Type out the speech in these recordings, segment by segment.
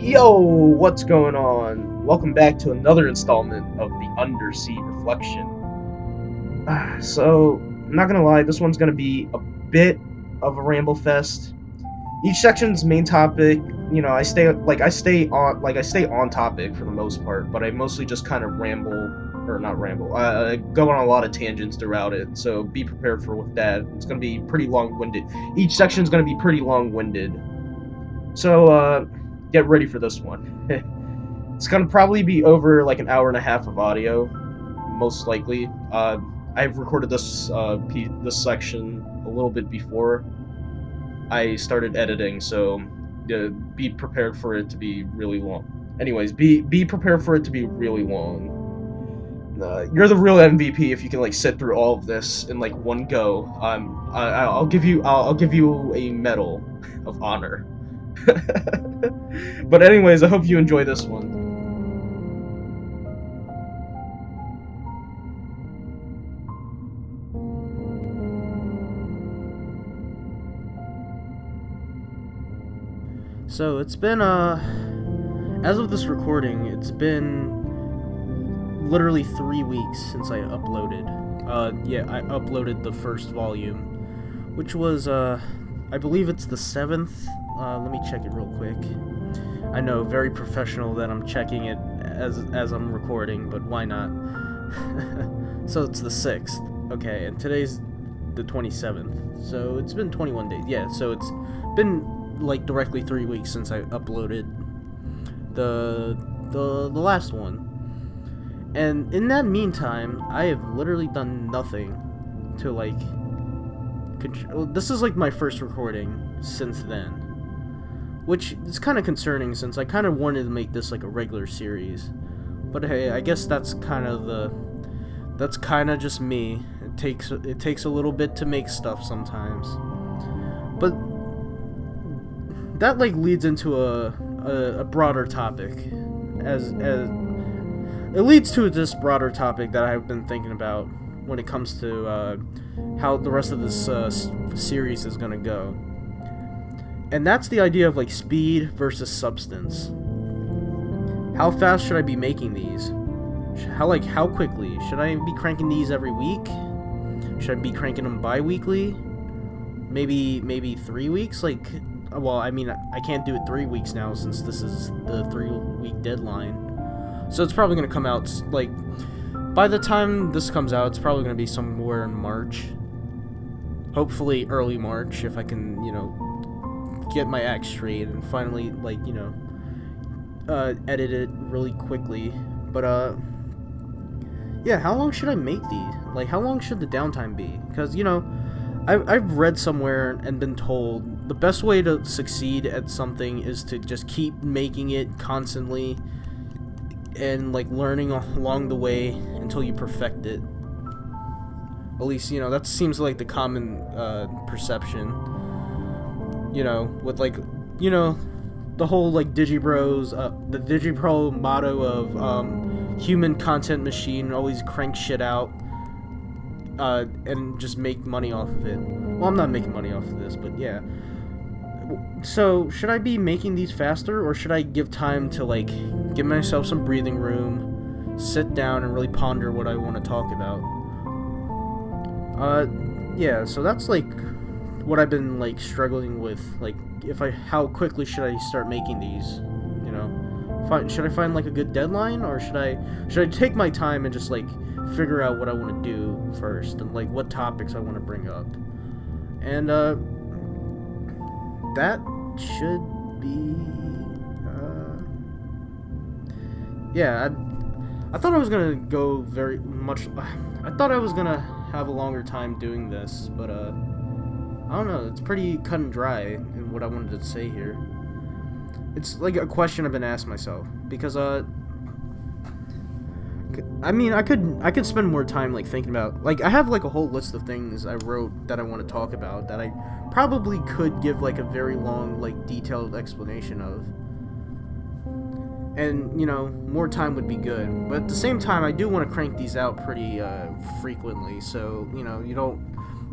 Yo, what's going on? Welcome back to another installment of the Undersea Reflection. I'm not gonna lie, this one's gonna be a bit of a ramble fest. Each section's main topic, I stay on topic for the most part, but I mostly just kind of go on a lot of tangents throughout it. So be prepared for with that. It's gonna be pretty long-winded. Each section's gonna be pretty long-winded. So get ready for this one. It's gonna probably be over like an hour and a half of audio, most likely. I've recorded this section a little bit before I started editing, so be prepared for it to be really long. Anyways, be prepared for it to be really long. You're the real MVP if you can like sit through all of this in like one go. I'll give you a medal of honor. But anyways, I hope you enjoy this one. So it's been as of this recording, it's been literally 3 weeks since I uploaded. I uploaded the first volume, which was I believe it's the 7th. Let me check it real quick. I know, very professional that I'm checking it as I'm recording, but why not? So it's the 6th. Okay, and today's the 27th. So it's been 21 days. Yeah, so it's been like directly 3 weeks since I uploaded the last one. And in that meantime, I have literally done nothing to like this is like my first recording since then, which is kind of concerning since I kind of wanted to make this like a regular series. But hey, I guess that's kind of just me. It takes a little bit to make stuff sometimes. But that like leads into a broader topic, as it leads to this broader topic that I've been thinking about when it comes to how the rest of this series is gonna go, and that's the idea of like speed versus substance. How fast should I be making these? How quickly should I be cranking these every week? Should I be cranking them bi-weekly? Maybe 3 weeks? Well, I mean, I can't do it 3 weeks now since this is the 3-week deadline. So it's probably going to come out, like, by the time this comes out, it's probably going to be somewhere in March. Hopefully early March, if I can, get my act straight and finally, edit it really quickly. But, yeah, how long should I make these? Like, how long should the downtime be? Because, I've read somewhere and been told the best way to succeed at something is to just keep making it constantly and like learning along the way until you perfect it. At least, that seems like the common perception. With like, the whole like Digibros, the Digipro motto of human content machine, always crank shit out. And just make money off of it. Well, I'm not making money off of this, but yeah. So, should I be making these faster, or should I give time to, like, give myself some breathing room, sit down, and really ponder what I want to talk about? Yeah, so that's, like, what I've been, like, struggling with. Like, how quickly should I start making these? Should I find, like, a good deadline, or should I take my time and just, like, figure out what I want to do first, and like what topics I want to bring up, and that should be yeah. I thought I was gonna go very much. I thought I was gonna have a longer time doing this, but I don't know. It's pretty cut and dry in what I wanted to say here. It's like a question I've been asking myself because I mean, I could spend more time like thinking about, like, I have like a whole list of things I wrote that I want to talk about that I probably could give like a very long, like, detailed explanation of, and more time would be good. But at the same time, I do want to crank these out pretty frequently, so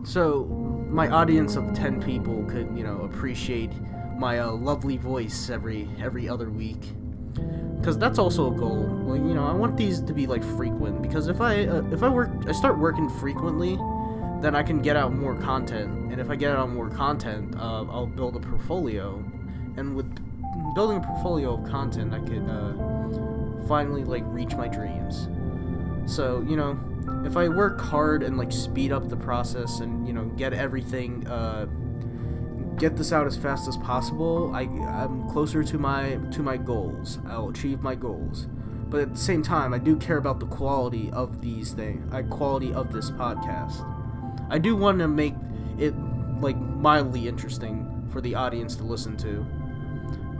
so my audience of 10 people could appreciate my lovely voice every other week, because that's also a goal. Like, you know, I want these to be like frequent, because if I start working frequently, then I can get out more content, and if I get out more content, I'll build a portfolio, and with building a portfolio of content, I could finally like reach my dreams. So, you know, if I work hard and like speed up the process and, you know, get everything, get this out as fast as possible, I'm closer to my goals. I'll achieve my goals. But at the same time, I do care about the quality of these things, quality of this podcast. I do want to make it like mildly interesting for the audience to listen to.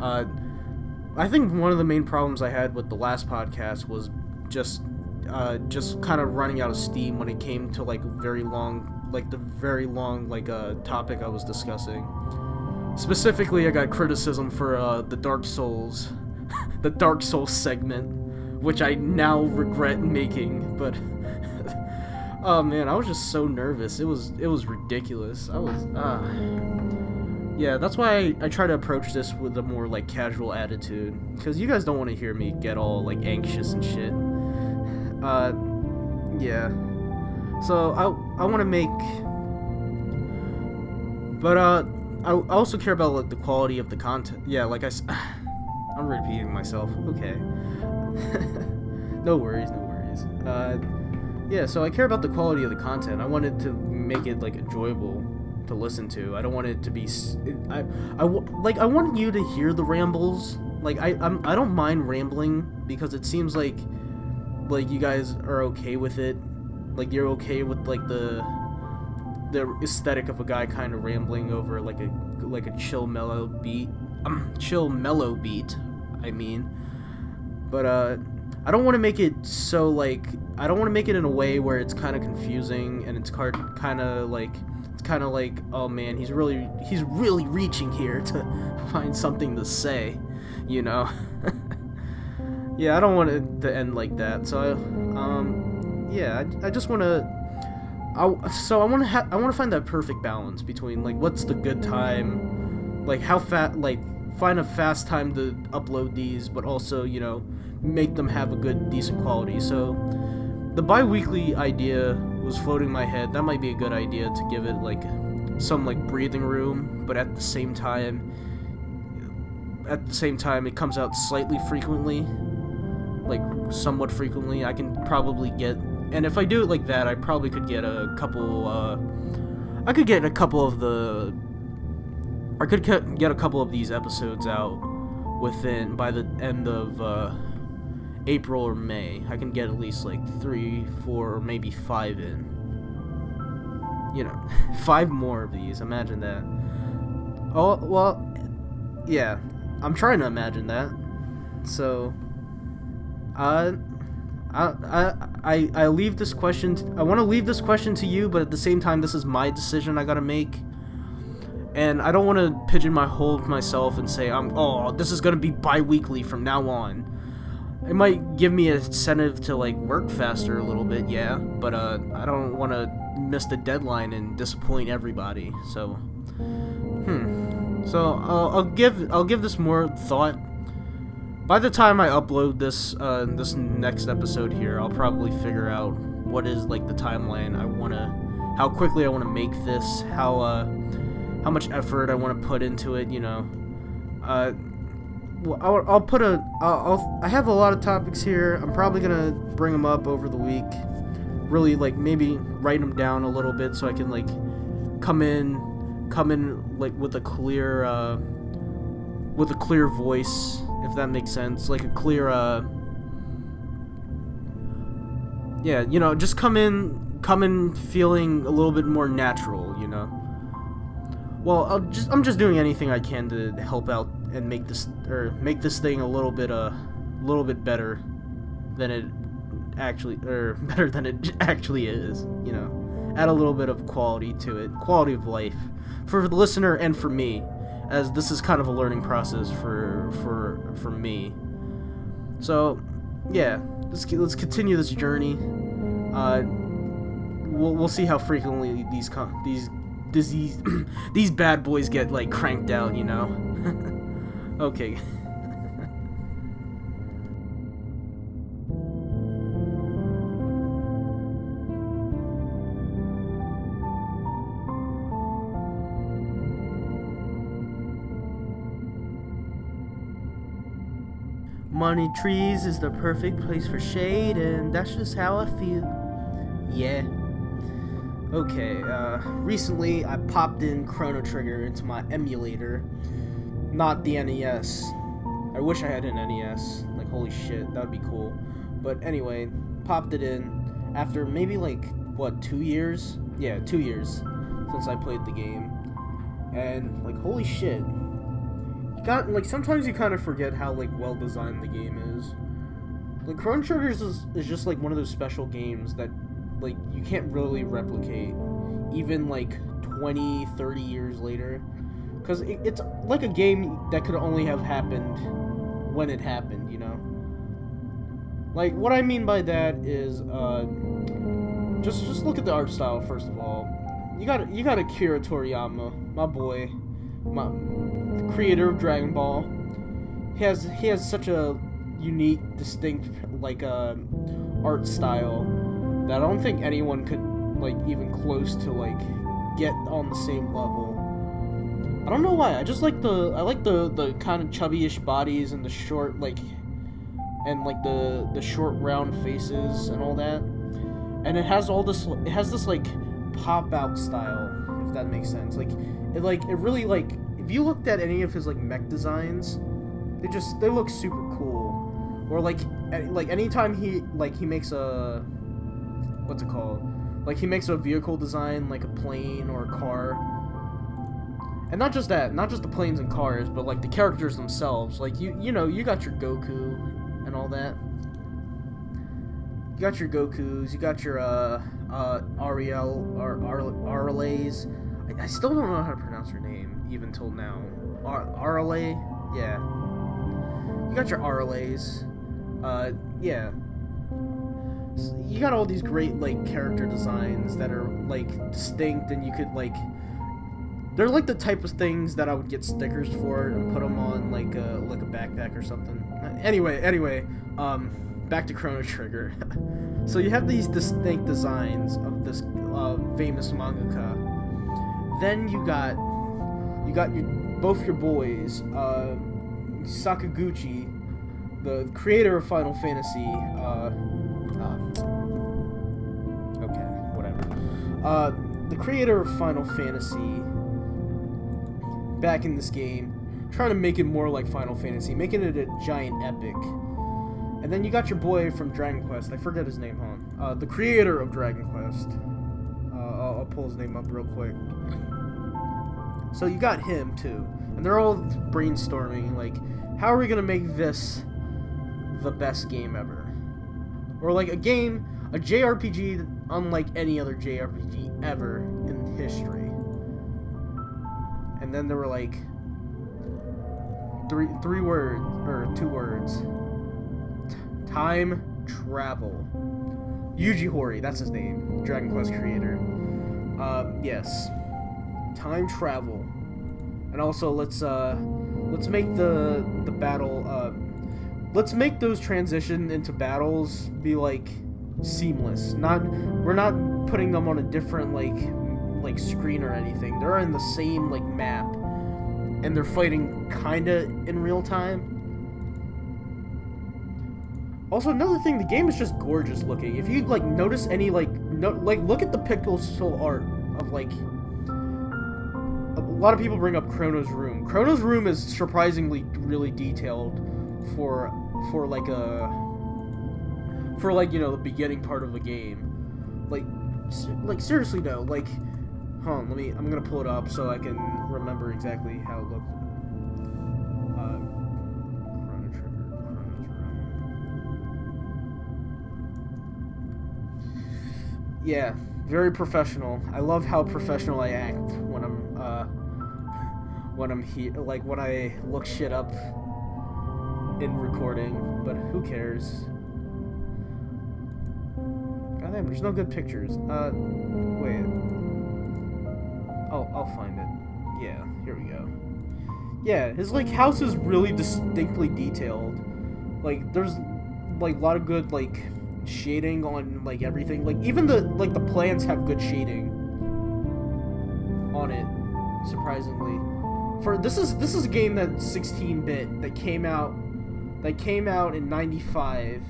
I think one of the main problems I had with the last podcast was just kind of running out of steam when it came to like the very long topic I was discussing. Specifically, I got criticism for the Dark Souls, the Dark Souls segment, which I now regret making. But oh man, I was just so nervous. It was ridiculous. Yeah, that's why I try to approach this with a more like casual attitude, because you guys don't want to hear me get all like anxious and shit. Yeah. So I want to make, but I also care about like the quality of the content. Yeah, like I'm repeating myself. Okay. No worries. Yeah, so I care about the quality of the content. I wanted to make it like enjoyable to listen to. I don't want it to be. I want you to hear the rambles. Like I don't mind rambling, because it seems like you guys are okay with it. Like you're okay with like the aesthetic of a guy kind of rambling over like a chill mellow beat. I mean, but I don't want to make it so like, I don't want to make it in a way where it's kind of confusing and it's kind of like, oh man, he's really reaching here to find something to say, you know. Yeah, I don't want it to end like that. So yeah, I just want to. I want to find that perfect balance between like what's the good time, like how find a fast time to upload these, but also, you know, make them have a good, decent quality. So the bi-weekly idea was floating in my head. That might be a good idea to give it like some like breathing room, but at the same time it comes out slightly frequently, like somewhat frequently. I can probably get, and if I do it like that, I probably could get a couple of these episodes out by the end of April or May. I can get at least like 3, 4, or maybe 5 in. You know, 5 more of these. Imagine that. Oh, well, yeah. I'm trying to imagine that. So, I leave this question. I want to leave this question to you, but at the same time, this is my decision I gotta make. And I don't want to pigeonhole myself and say, this is gonna be bi-weekly from now on. It might give me an incentive to like work faster a little bit, yeah, but I don't want to miss the deadline and disappoint everybody. So, so I'll give this more thought. By the time I upload this this next episode here, I'll probably figure out what is like the timeline how quickly I want to make this, how much effort I want to put into it, you know. I have a lot of topics here. I'm probably gonna bring them up over the week. Really, like, maybe write them down a little bit so I can like come in like with a clear voice, if that makes sense. Like a clear yeah, you know, just come in feeling a little bit more natural, you know. Well, I'm just doing anything I can to help out and make this thing a little bit better than it actually, or better than it actually is, you know. Add a little bit of quality to it, quality of life for the listener and for me, as this is kind of a learning process for me. So, yeah, let's continue this journey. We'll see how frequently these bad boys get like cranked out, you know. Okay. Money trees is the perfect place for shade, and that's just how I feel. Yeah. Okay, recently I popped in Chrono Trigger into my emulator, not the NES. I wish I had an NES. Like, holy shit, that would be cool. But anyway, popped it in after maybe like, what, 2 years? Yeah, 2 years since I played the game. And, like, holy shit. Sometimes you kind of forget how, like, well designed the game is. Like, Chrono Trigger is just, like, one of those special games that, like, you can't really replicate, even, like, 20, 30 years later. Because it's, like, a game that could only have happened when it happened, you know? Like, what I mean by that is, just look at the art style, first of all. You got Akira Toriyama, my boy, the creator of Dragon Ball. He has such a unique, distinct, like, art style that I don't think anyone could, like, even close to, like, get on the same level. I don't know why. I like the kind of chubby-ish bodies and the short, like, and like the short round faces and all that. And it has this like pop out style, if that makes sense. Like it really, like, if you looked at any of his, like, mech designs, they look super cool. Or like anytime he makes a, what's it called? Like, he makes a vehicle design, like a plane or a car. And not just that, not just the planes and cars, but like the characters themselves. Like, you know, you got your Goku and all that. You got your Gokus, you got your Ariel or Arles. I still don't know how to pronounce her name even till now. Arale, yeah. You got your Arles. Yeah. So you got all these great, like, character designs that are, like, distinct, and you could, like, they're like the type of things that I would get stickers for and put them on, like a backpack or something. Anyway, back to Chrono Trigger. So you have these distinct designs of this famous mangaka. Then you got both your boys, Sakaguchi, the creator of Final Fantasy. Okay, whatever. The creator of Final Fantasy, back in this game, trying to make it more like Final Fantasy, making it a giant epic. And then you got your boy from Dragon Quest, I forget his name, the creator of Dragon Quest. I'll pull his name up real quick. So you got him too, and they're all brainstorming, like, how are we gonna make this the best game ever? Or like a JRPG unlike any other JRPG ever in history. And then there were like two words. Time travel. Yuji Horii, that's his name. Dragon Quest creator. Yes. Time travel. And also let's make the battle, let's make those transition into battles be, like, seamless. We're not putting them on a different, like screen or anything. They're in the same, like, map, and they're fighting kinda in real time. Also, another thing, the game is just gorgeous looking. If you, like, notice any, like, look at the pixel art of, like, a lot of people bring up Chrono's room. Chrono's room is surprisingly really detailed for you know, the beginning part of the game. Like seriously though, like, hold on, I'm gonna pull it up so I can remember exactly how it looked. Chrono Trigger, Chrono's room. Yeah, very professional. I love how professional I act when I'm here, like when I look shit up in recording, but who cares? God damn, there's no good pictures. Wait. Oh, I'll find it. Yeah, here we go. Yeah, his like house is really distinctly detailed. Like there's like a lot of good like shading on like everything. Like even the plants have good shading on it, surprisingly. For this is a game that's 16-bit that came out in 95,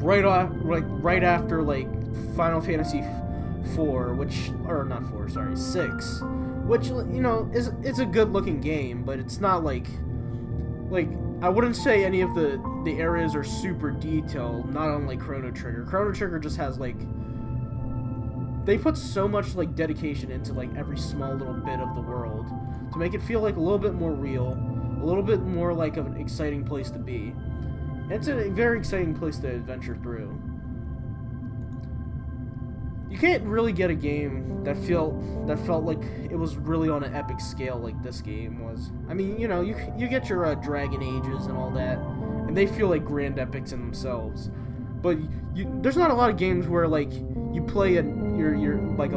right after like Final Fantasy 4, which, or not 4, sorry, 6, which, you know, it's a good looking game, but it's not like I wouldn't say any of the areas are super detailed, not unlike Chrono Trigger. Chrono Trigger just has like, they put so much like dedication into like every small little bit of the world to make it feel like a little bit more real, a little bit more like of an exciting place to be. And it's a very exciting place to adventure through. You can't really get a game that felt like it was really on an epic scale like this game was. I mean, you know, you get your Dragon Ages and all that, and they feel like grand epics in themselves. But there's not a lot of games where like you play you're like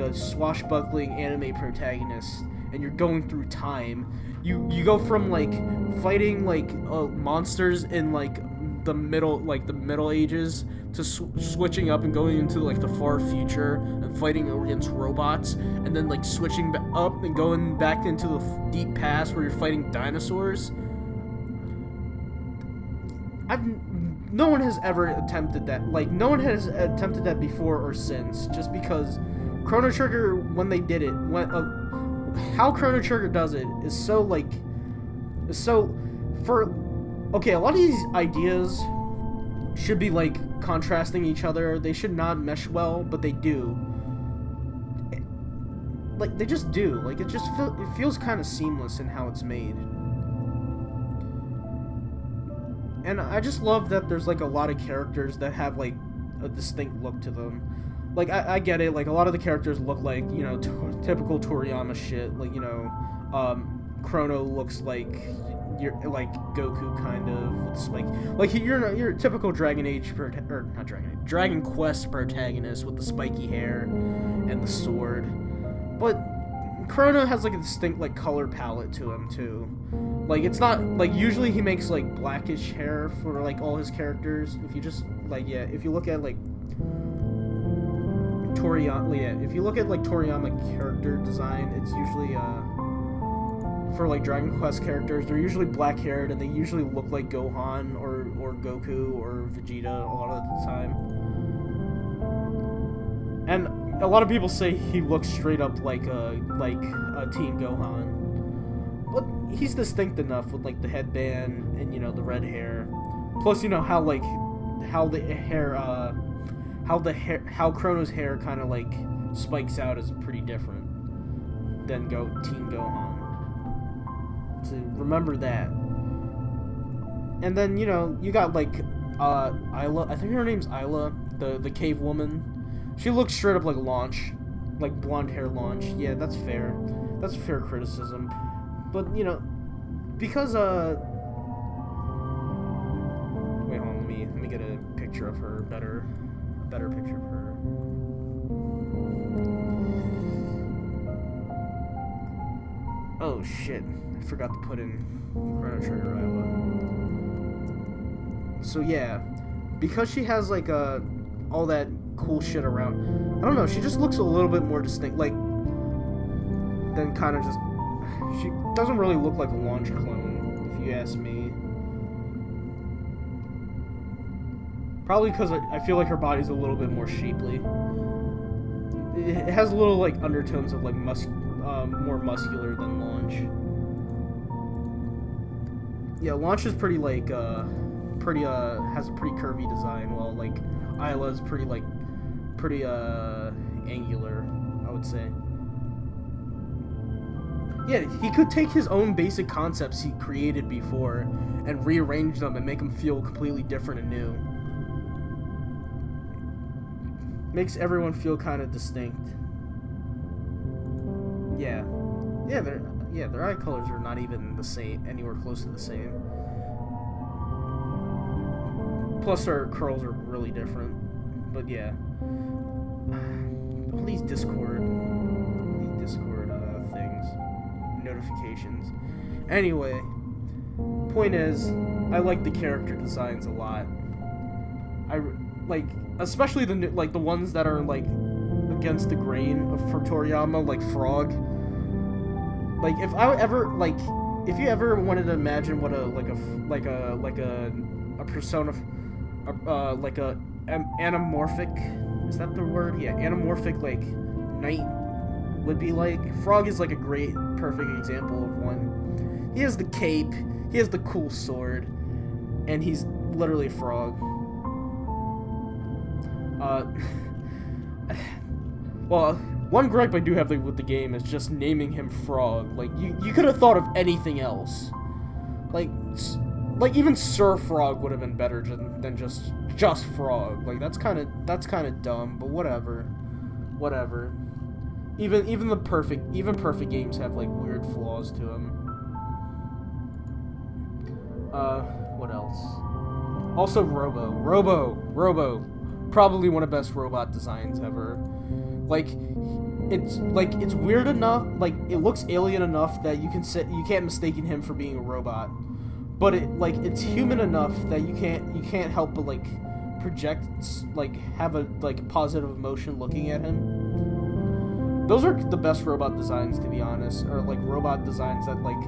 a swashbuckling anime protagonist and you're going through time. You go from like fighting like monsters in like the Middle Ages to switching up and going into like the far future and fighting against robots, and then like switching up and going back into the deep past where you're fighting dinosaurs. No one has ever attempted that. Like, no one has attempted that before or since, just because Chrono Trigger, when they did it, how Chrono Trigger does it is so like, okay, a lot of these ideas should be like contrasting each other. They should not mesh well, but they do. Like, they just do. Like, it feels kind of seamless in how it's made. And I just love that there's like a lot of characters that have like a distinct look to them. Like, I get it, like a lot of the characters look like, you know, typical Toriyama shit. Like, you know, Chrono looks like you're like Goku kind of with spike. Like, you're a typical Dragon Quest protagonist with the spiky hair and the sword. But Chrono has like a distinct like color palette to him too. Like, it's not like usually he makes like blackish hair for like all his characters. If you just like, yeah, if you look at like Toriyama character design, it's usually for like Dragon Quest characters, they're usually black haired and they usually look like Gohan or Goku or Vegeta a lot of the time. And a lot of people say he looks straight up like a Teen Gohan. But he's distinct enough with like the headband and, you know, the red hair. Plus, you know how Chrono's hair kind of like spikes out is pretty different than Teen Gohan. So remember that. And then, you know, you got like Isla. I think her name's Isla, the cave woman. She looks straight up like Launch, like blonde hair Launch. Yeah, that's fair. That's a fair criticism. But, you know, because wait, hold on, let me get a picture of her, a better picture of her. Oh shit, I forgot to put in Chrono Trigger Iowa. So yeah, because she has like all that cool shit around, I don't know, she just looks a little bit more distinct, like, than kind of just, she doesn't really look like a Launch clone, if you ask me. Probably because I feel like her body's a little bit more shapely. It has a little like undertones of like more muscular than Launch. Yeah, Launch is pretty like has a pretty curvy design, while like Isla's pretty angular, I would say. Yeah, he could take his own basic concepts he created before and rearrange them and make them feel completely different and new. Makes everyone feel kind of distinct. Yeah, their eye colors are not even the same, anywhere close to the same. Plus, their curls are really different. But yeah, all these Discord things. notifications. Anyway, point is, I like the character designs a lot. Like, especially the ones that are like against the grain for Toriyama, like Frog. Like, if you ever wanted to imagine what a persona, like a anamorphic, is that the word? Yeah, anamorphic like knight would be like. Frog is like a great, perfect example of one. He has the cape, he has the cool sword, and he's literally a frog. Well, one gripe I do have with the game is just naming him Frog. Like, you could have thought of anything else. Like even Sir Frog would have been better than just Frog. Like, that's kind of dumb, but whatever. Even perfect games have like weird flaws to them. What else? Also Robo, probably one of the best robot designs ever. Like, it's weird enough, like, it looks alien enough that you can't mistake him for being a robot, but it's human enough that you can't help but like project, like, have a like positive emotion looking at him. Those are the best robot designs, to be honest, or like robot designs that like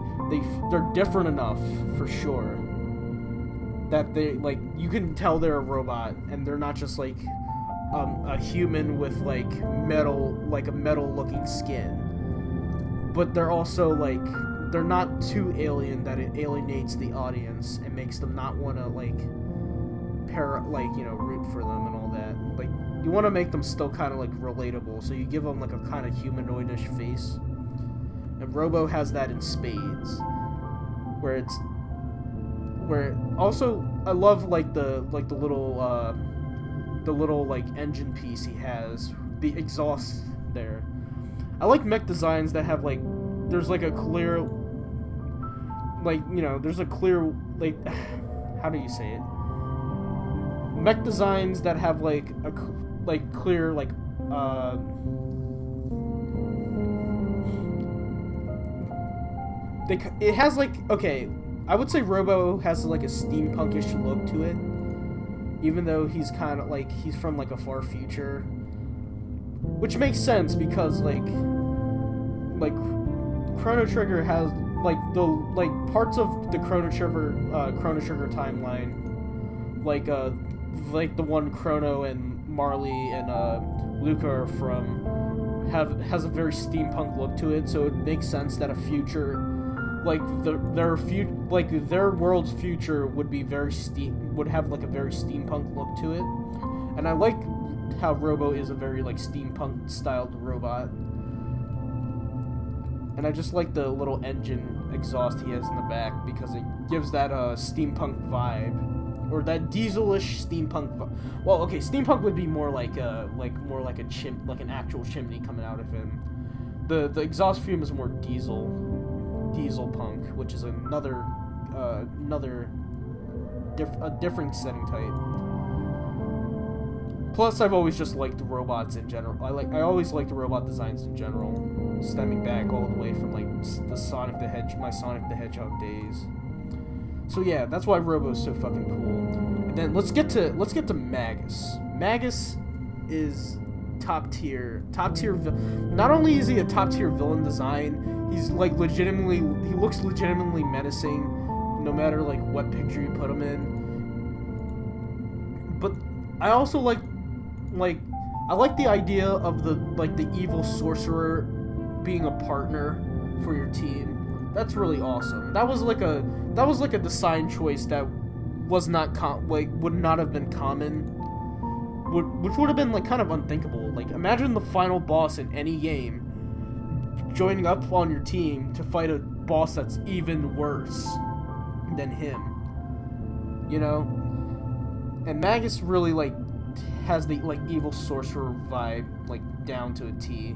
they're different enough for sure that they, like, you can tell they're a robot and they're not just like a human with like a metal looking skin, but they're also like, they're not too alien that it alienates the audience and makes them not want to like root for them and all that. Like, you want to make them still kind of like relatable, so you give them like a kind of humanoidish face, and Robo has that in spades, where also I love like the little like engine piece he has, the exhaust there. I like mech designs that have like, there's like a clear, like, there's a clear, like, how do you say it? Mech designs that have like a clear, like, it has like, okay, I would say Robo has like a steampunkish look to it, even though he's kind of like, he's from like a far future, which makes sense because like Chrono Trigger has like the parts of the Chrono Trigger timeline, like the one Chrono and Marley and Luca are from, has a very steampunk look to it, so it makes sense that a future, like their world's future would be would have like a very steampunk look to it. And I like how Robo is a very like steampunk styled robot. And I just like the little engine exhaust he has in the back because it gives that steampunk vibe, or that dieselish steampunk vibe. Well, okay, steampunk would be more like an actual chimney coming out of him. The exhaust fume is more diesel punk, which is a different setting type. Plus, I've always just liked the robots in general. I always liked the robot designs in general, stemming back all the way from like my Sonic the Hedgehog days. So yeah, that's why Robo's so fucking cool. And then let's get to Magus. Magus is top tier. Not only is he a top tier villain design, he's like he looks legitimately menacing, no matter like what picture you put him in. But I also like the idea of the evil sorcerer being a partner for your team. That's really awesome. That was like a design choice that was not would not have been common, which would have been like kind of unthinkable. Like, imagine the final boss in any game joining up on your team to fight a boss that's even worse than him, And Magus really like has the like evil sorcerer vibe like down to a T.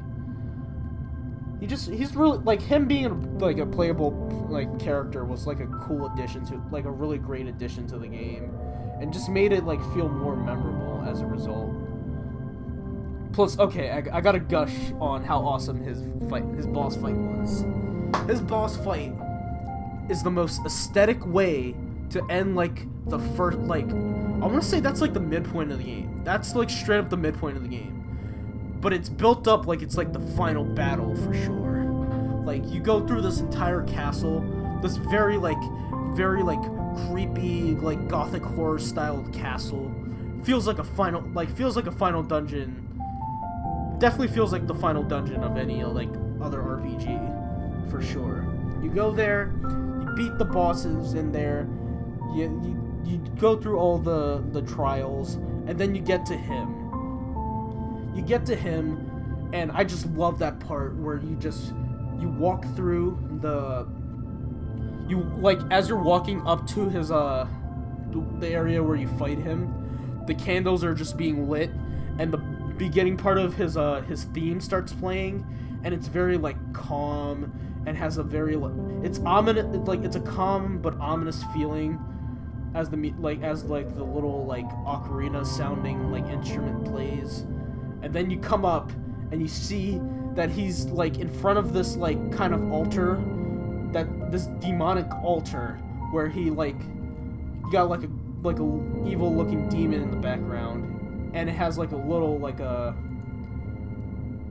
He's really like, him being like a playable like character was like a cool addition to, like, a really great addition to the game, and just made it like feel more memorable as a result. Plus, okay, I gotta gush on how awesome his boss fight was. His boss fight is the most aesthetic way to end, like, the first, like, I want to say that's, like, the midpoint of the game. That's, like, straight up the midpoint of the game. But it's built up like it's, like, the final battle for sure. Like, you go through this entire castle, this very, like, creepy, like, gothic horror-styled castle. Feels like a final dungeon. Definitely feels like the final dungeon of any, like, other RPG, for sure. You go there, you beat the bosses in there, you go through all the trials, and then you get to him. You get to him, and I just love that part where you walk through as you're walking up to his, the area where you fight him, the candles are just being lit, and the beginning part of his theme starts playing, and it's very, like, calm, and has a very, it's ominous, it's a calm but ominous feeling as the little, like, ocarina sounding, like, instrument plays. And then you come up and you see that he's, like, in front of this, like, kind of altar, this demonic altar where he, like, you got like a evil looking demon in the background, and it has, like, a little, like, I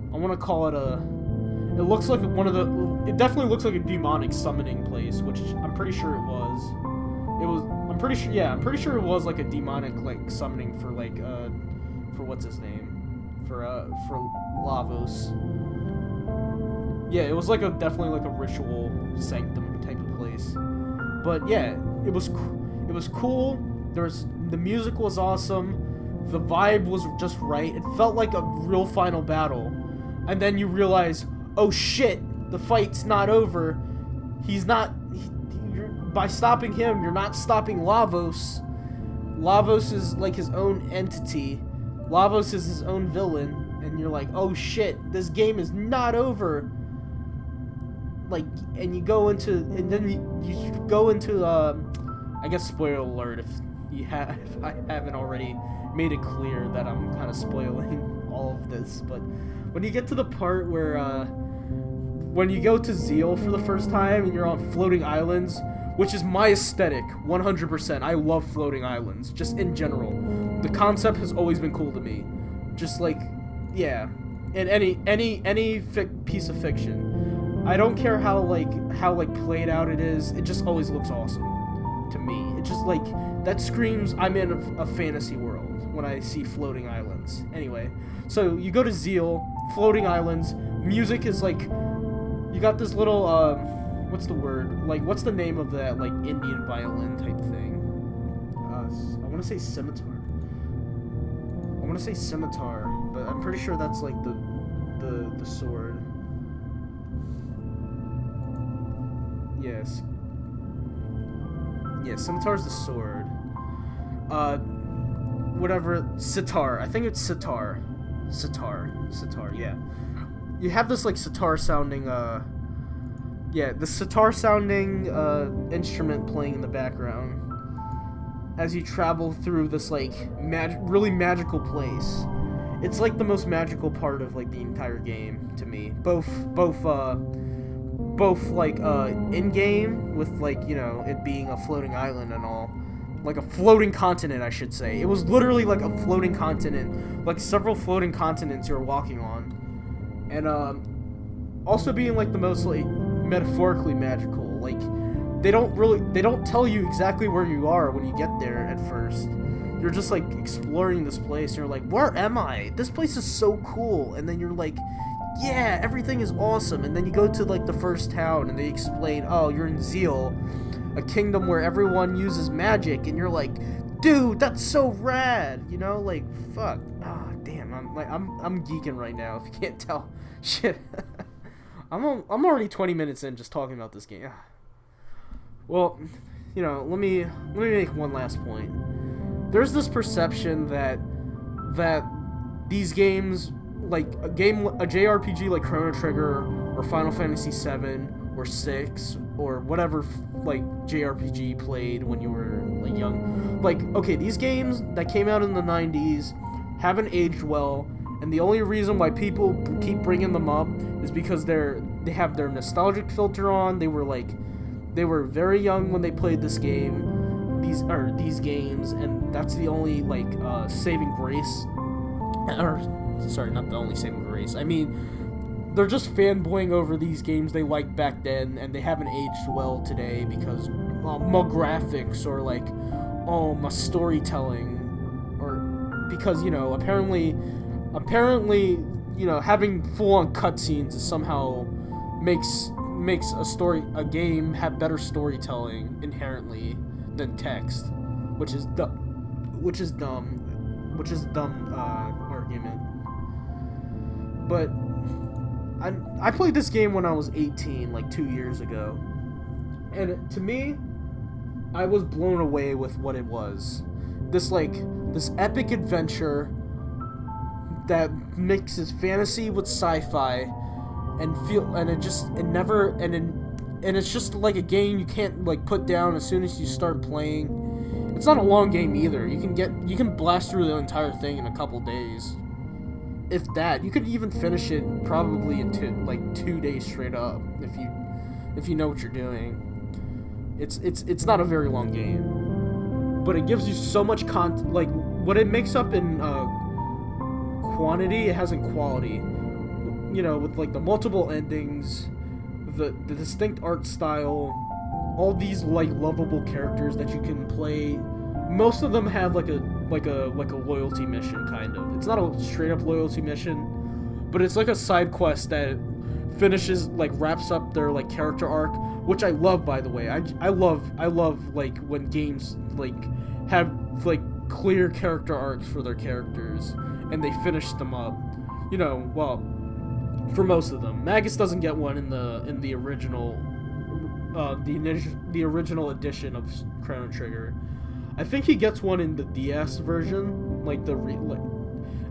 want to call it it looks like it definitely looks like a demonic summoning place, which I'm pretty sure it was. I'm pretty sure it was, like, a demonic, like, summoning for, like, for what's his name? For Lavos. Yeah, it was, like, definitely like a ritual sanctum type of place. But yeah, it was cool. The music was awesome. The vibe was just right. It felt like a real final battle. And then you realize, oh shit, the fight's not over. By stopping him, you're not stopping Lavos. Lavos is, like, his own entity. Lavos is his own villain, and you're like, oh shit, this game is not over. Like, and you go into, I guess, spoiler alert if I haven't already made it clear that I'm kind of spoiling all of this, but when you get to the part where, when you go to Zeal for the first time and you're on floating islands, which is my aesthetic, 100%. I love floating islands, just in general. The concept has always been cool to me. Just, like, yeah, in any piece of fiction. I don't care how played out it is. It just always looks awesome to me. It just, like, that screams I'm in a fantasy world when I see floating islands. Anyway, so you go to Zeal, floating islands. Music is, like, you got this little what's the word? Like, what's the name of that, like, Indian violin type thing? I want to say scimitar. But I'm pretty sure that's, like, the sword. Yes. Yeah, scimitar's the sword. Whatever, sitar. I think it's sitar. Sitar, yeah. You have this, like, sitar sounding, the sitar sounding instrument playing in the background as you travel through this, like, really magical place. It's, like, the most magical part of, like, the entire game to me. Both like, in-game with, like, you know, it being a floating island and all. Like a floating continent, I should say. It was literally like a floating continent, like several floating continents you're walking on. And, also being, like, the most, like, metaphorically magical. Like, they don't tell you exactly where you are when you get there at first. You're just, like, exploring this place, and you're like, where am I? This place is so cool. And then you're like, yeah, everything is awesome. And then you go to, like, the first town, and they explain, oh, you're in Zeal, a kingdom where everyone uses magic, and you're like, dude, that's so rad, you know, like, fuck, damn, I'm geeking right now, if you can't tell, shit, I'm already 20 minutes in just talking about this game. Well, you know, let me make one last point. There's this perception that these games, like, a JRPG like Chrono Trigger, or Final Fantasy VII, or 6, or whatever, like, JRPG played when you were, like, young. Like, okay, these games that came out in the 90s haven't aged well, and the only reason why people keep bringing them up is because they're they have their nostalgic filter on. They were very young when they played this game, these games, and that's the only like saving grace. Or sorry, not the only saving grace. I mean, they're just fanboying over these games they liked back then, and they haven't aged well today because my graphics or like my storytelling, or because apparently having full-on cutscenes is somehow makes a game have better storytelling inherently than text, which is dumb argument. But I played this game when I was 18, like 2 years ago, and to me, I was blown away with what it was. This epic adventure that mixes fantasy with sci-fi, and it's just like a game you can't like put down as soon as you start playing. It's not a long game either. You can blast through the entire thing in a couple days, if that. You could even finish it probably in 2 days straight up if you know what you're doing. It's not a very long game, but it gives you so much content. Like what it makes up in quantity, it has in quality. With like the multiple endings, the distinct art style, all these like lovable characters that you can play. Most of them have like a loyalty mission, kind of. It's not a straight up loyalty mission, but it's like a side quest that finishes, like wraps up their like character arc, which I love, by the way. I love like when games like have like clear character arcs for their characters and they finish them up. Well, for most of them. Magus doesn't get one in the original the original edition of Chrono Trigger. I think he gets one in the DS version,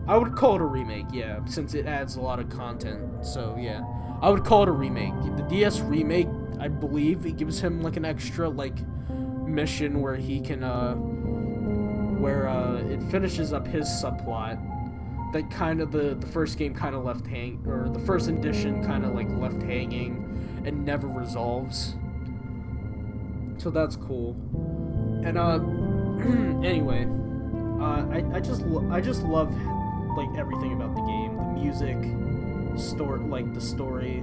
I would call it a remake, yeah, since it adds a lot of content. So yeah, I would call it a remake. The DS remake, I believe, it gives him like an extra like mission where he can it finishes up his subplot that kind of the first game kind of left or the first edition kind of like left hanging and never resolves. So that's cool. And anyway, I just love like everything about the game, the music, the story,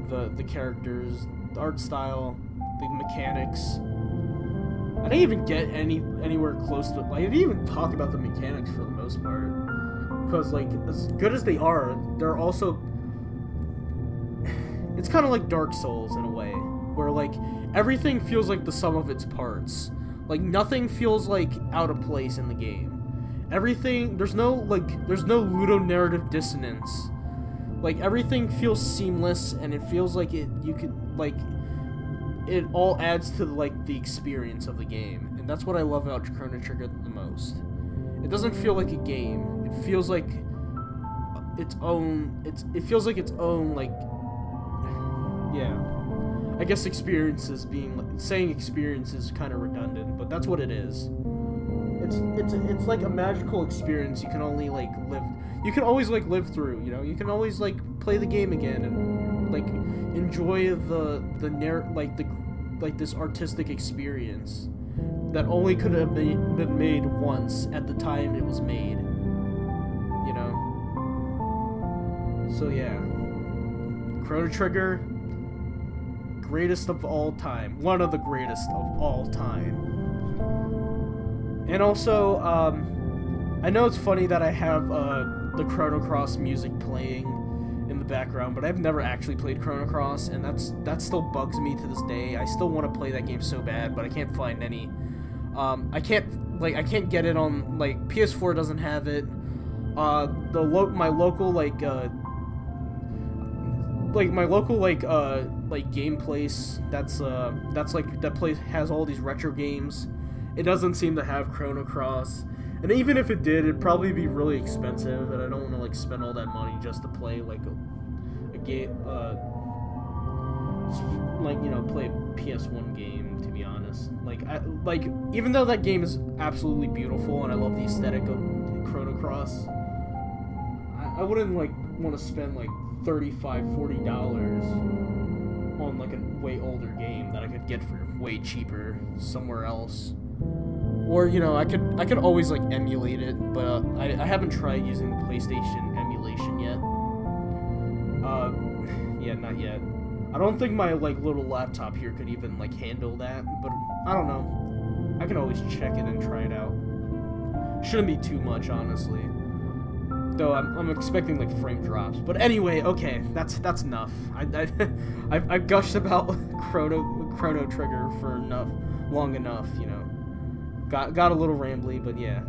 the characters, the art style, the mechanics. I didn't even get anywhere close to I didn't even talk about the mechanics for the most part, because like as good as they are, they're also, it's kind of like Dark Souls in a way, where like everything feels like the sum of its parts. Like nothing feels like out of place in the game. Everything, there's no ludonarrative dissonance. Like everything feels seamless, and it feels like it all adds to like the experience of the game. And that's what I love about Chrono Trigger the most. It doesn't feel like a game. It feels like its own like, yeah. I guess experiences saying experience is kind of redundant, but that's what it is. It's like a magical experience you can only like live. You can always like live through. You can always like play the game again and like enjoy this artistic experience that only could have been made once at the time it was made. So yeah, Chrono Trigger. Greatest of all time. One of the greatest of all time. And also, I know it's funny that I have the Chrono Cross music playing in the background, but I've never actually played Chrono Cross, and that still bugs me to this day. I still want to play that game so bad, but I can't find any. I can't get it on, like, PS4 doesn't have it. My local game place that place has all these retro games. It doesn't seem to have Chrono Cross, and even if it did, it'd probably be really expensive, and I don't want to like spend all that money just to play like a game, play a PS1 game. To be honest, even though that game is absolutely beautiful and I love the aesthetic of Chrono Cross, I wouldn't like want to spend like $35-$40 on like a way older game that I could get for way cheaper somewhere else. Or, you know, I could always like emulate it, but I haven't tried using the PlayStation emulation yet. Yeah, not yet. I don't think my like little laptop here could even like handle that, but I don't know. I can always check it and try it out. Shouldn't be too much, honestly. Though I'm expecting like frame drops. But anyway, okay, that's enough. I gushed about Chrono Trigger for long enough, you know. Got a little rambly, but yeah.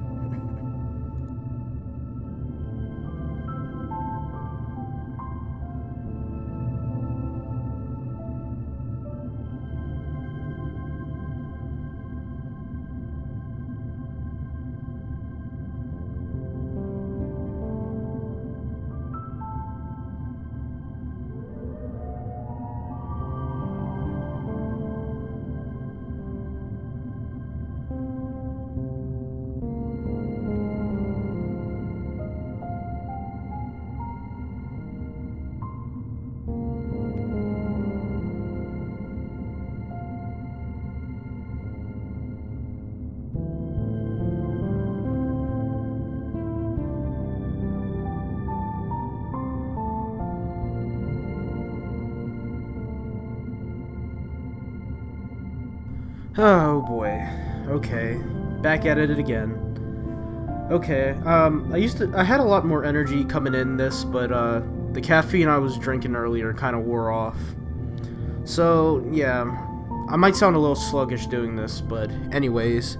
Oh boy. Okay. Back at it again. Okay. I had a lot more energy coming in this, but the caffeine I was drinking earlier kind of wore off. So, yeah. I might sound a little sluggish doing this, but anyways.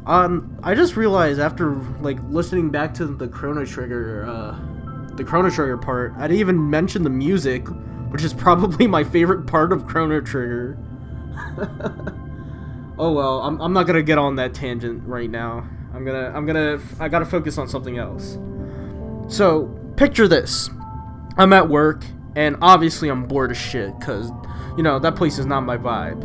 I just realized after like listening back to the Chrono Trigger part, I didn't even mention the music, which is probably my favorite part of Chrono Trigger. Oh well, I'm not gonna get on that tangent right now. I gotta focus on something else. So, picture this. I'm at work, and obviously I'm bored as shit, cause, you know, that place is not my vibe.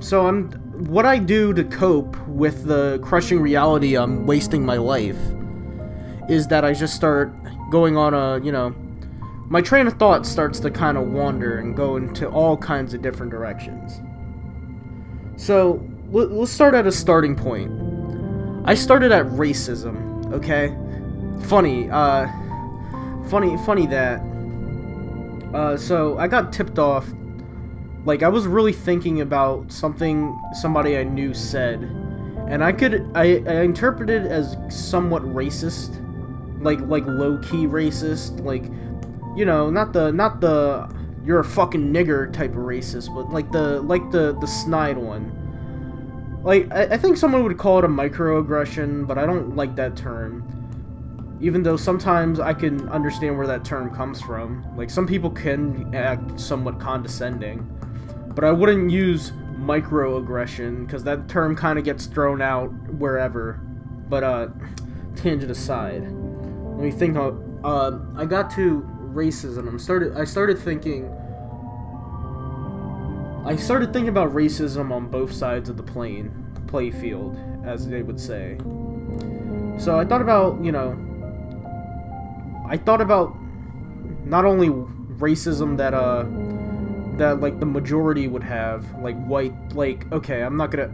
So what I do to cope with the crushing reality I'm wasting my life is that I just start going on my train of thought starts to kind of wander and go into all kinds of different directions. So, let's start at a starting point. I started at racism, okay? Funny that. So, I got tipped off. Like, I was really thinking about something somebody I knew said. And I interpreted it as somewhat racist. Like low-key racist. Like, you know, not the you're a fucking nigger type of racist, but like the snide one. Like, I think someone would call it a microaggression, but I don't like that term. Even though sometimes I can understand where that term comes from. Like, some people can act somewhat condescending. But I wouldn't use microaggression, because that term kind of gets thrown out wherever. But, tangent aside. Let me think of, I got to racism. I started thinking about racism on both sides of the play field, as they would say. So I thought about, not only racism that like the majority would have, like white, like, okay, let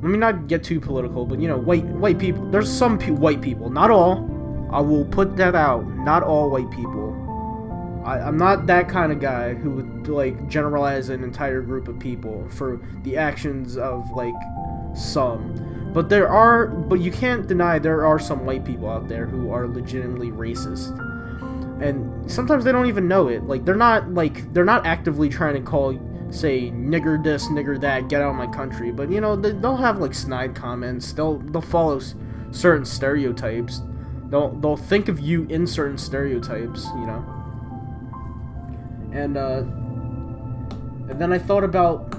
me not get too political, but white people, there's some white people, not all, I will put that out, not all white people. I'm not that kind of guy who would, like, generalize an entire group of people for the actions of, like, some. But you can't deny there are some white people out there who are legitimately racist. And sometimes they don't even know it. Like, they're not actively trying to call, say, nigger this, nigger that, get out of my country. But, they'll have, like, snide comments. They'll follow certain stereotypes. They'll think of you in certain stereotypes, And then I thought about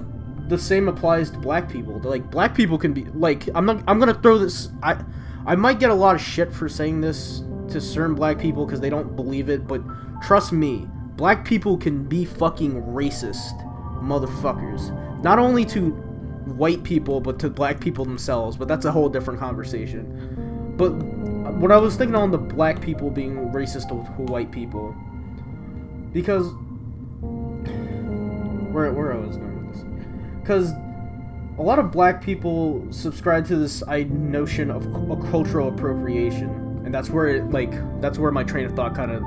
the same applies to black people. Like, black people can be, like, I'm gonna throw this, I might get a lot of shit for saying this to certain black people because they don't believe it, but trust me, black people can be fucking racist motherfuckers. Not only to white people, but to black people themselves, but that's a whole different conversation. But what I was thinking on the black people being racist to white people, because where I was going with this, because a lot of black people subscribe to this notion of cultural appropriation, and that's where that's where my train of thought kind of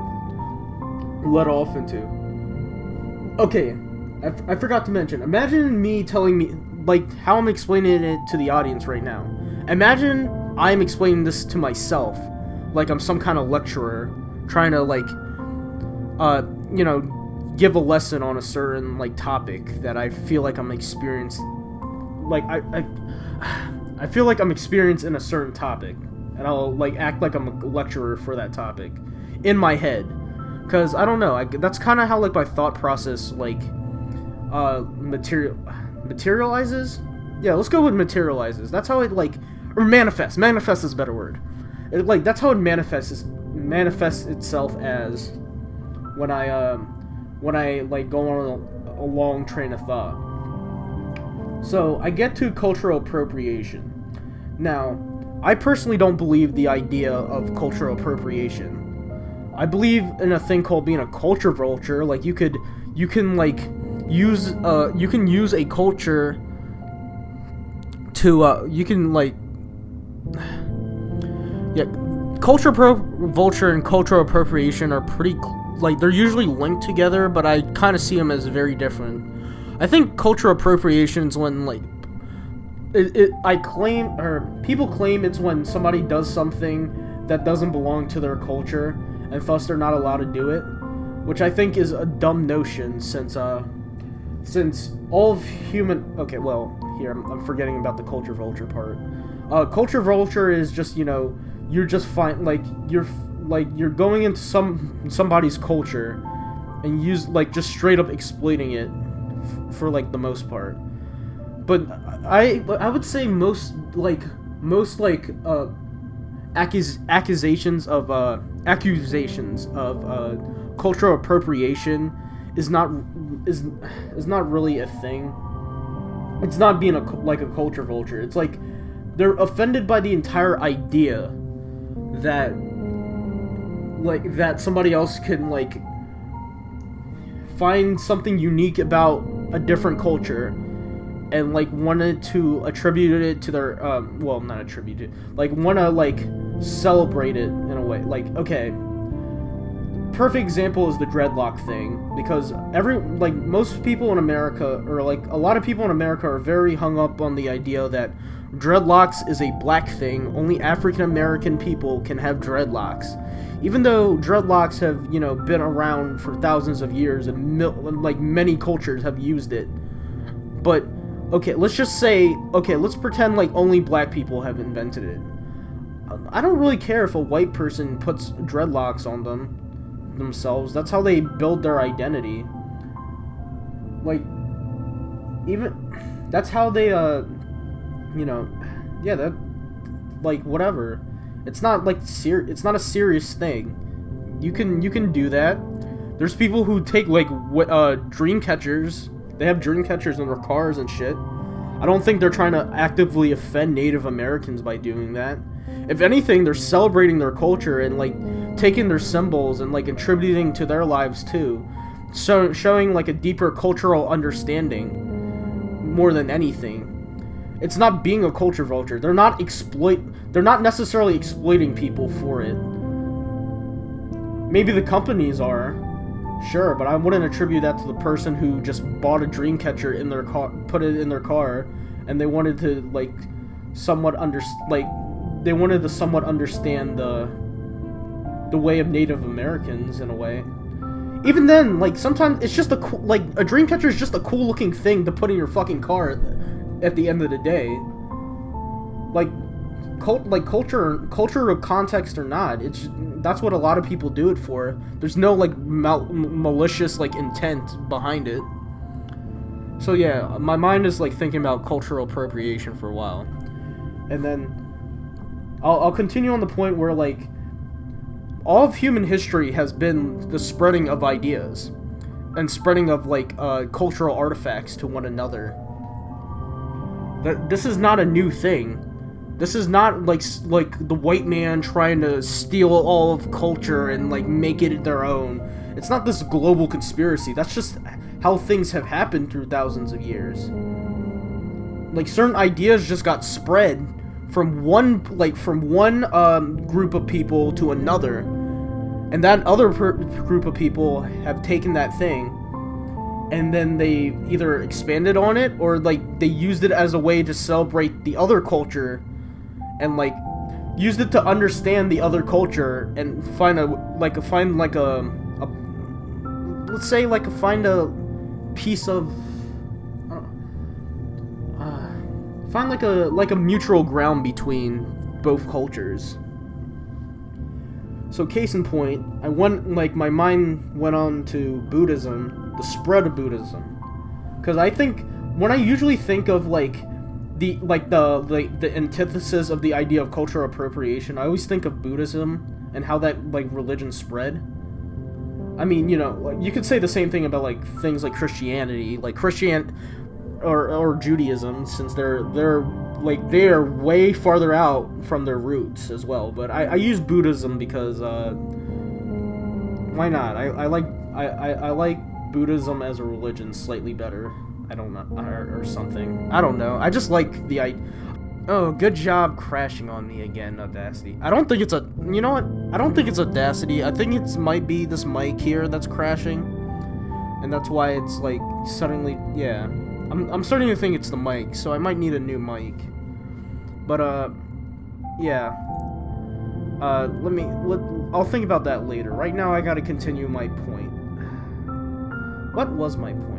led off into. Okay, I forgot to mention. Imagine me telling me how I'm explaining it to the audience right now. Imagine I'm explaining this to myself, like I'm some kind of lecturer trying to give a lesson on a certain topic that I feel like I'm experienced. I feel like I'm experienced in a certain topic, and I'll act like I'm a lecturer for that topic in my head, because I don't know. That's kind of how my thought process materializes. Yeah, let's go with materializes. That's how it or manifests. Manifest is a better word. That's how it manifests itself as when I go on a long train of thought. So I get to cultural appropriation. Now, I personally don't believe the idea of cultural appropriation. I believe in a thing called being a culture vulture. You can use a culture to culture vulture and cultural appropriation are pretty they're usually linked together, but I kind of see them as very different. I think cultural appropriation is when people claim it's when somebody does something that doesn't belong to their culture, and thus they're not allowed to do it, which I think is a dumb notion, since all of human... Okay, well, here, I'm forgetting about the culture vulture part. Culture vulture is just, you're just fine, you're going into somebody's culture and just straight up exploiting it for the most part. But I would say most accusations of cultural appropriation is not really a thing. It's not being a culture vulture. It's they're offended by the entire idea that that somebody else can find something unique about a different culture and wanted to attribute it to their well, not attribute it, want to celebrate it in a way. Okay, perfect example is the dreadlock thing, because most people in America, or a lot of people in America, are very hung up on the idea that dreadlocks is a black thing. Only African American people can have dreadlocks, even though dreadlocks have been around for thousands of years, and many cultures have used it. But okay, let's pretend only black people have invented it. I don't really care if a white person puts dreadlocks on themselves. That's how they build their identity. That's how they whatever. It's not it's not a serious thing. You can do that. There's people who take dream catchers. They have dream catchers in their cars and shit. I don't think they're trying to actively offend Native Americans by doing that. If anything, they're celebrating their culture and taking their symbols and attributing to their lives too. So showing a deeper cultural understanding more than anything. It's not being a culture vulture. They're not necessarily exploiting people for it. Maybe the companies are, sure, but I wouldn't attribute that to the person who just bought a dream catcher in their car, put it in their car, and they wanted to somewhat understand the way of Native Americans in a way. Even then, sometimes it's just a dream catcher is just a cool looking thing to put in your fucking car at the end of the day. Culture of context or not, that's what a lot of people do it for. There's no malicious intent behind it. So yeah, my mind is thinking about cultural appropriation for a while, and then I'll continue on the point where all of human history has been the spreading of ideas and spreading of cultural artifacts to one another. This is not a new thing. This is not like the white man trying to steal all of culture and like make it their own. It's not this global conspiracy. That's just how things have happened through thousands of years. Like certain ideas just got spread from one group of people to another, and that other group of people have taken that thing, and then they either expanded on it or like they used it as a way to celebrate the other culture. And like used it to understand the other culture and find a piece of find like a mutual ground between both cultures. So case in point, my mind went on to Buddhism, the spread of Buddhism, because I think when I usually think of the antithesis of the idea of cultural appropriation, I always think of Buddhism and how that like religion spread. I mean, you know, you could say the same thing about like things like Christianity, or Judaism, since they're way farther out from their roots as well. But I use Buddhism because why not? I like Buddhism as a religion slightly better. I don't know, or something. I don't know. I just like the Oh, good job crashing on me again, Audacity. I don't think it's a... You know what? I don't think it's Audacity. I think it might be this mic here that's crashing. And that's why it's, like, suddenly... Yeah. I'm starting to think it's the mic, so I might need a new mic. But, yeah. I'll think about that later. Right now, I gotta continue my point. What was my point?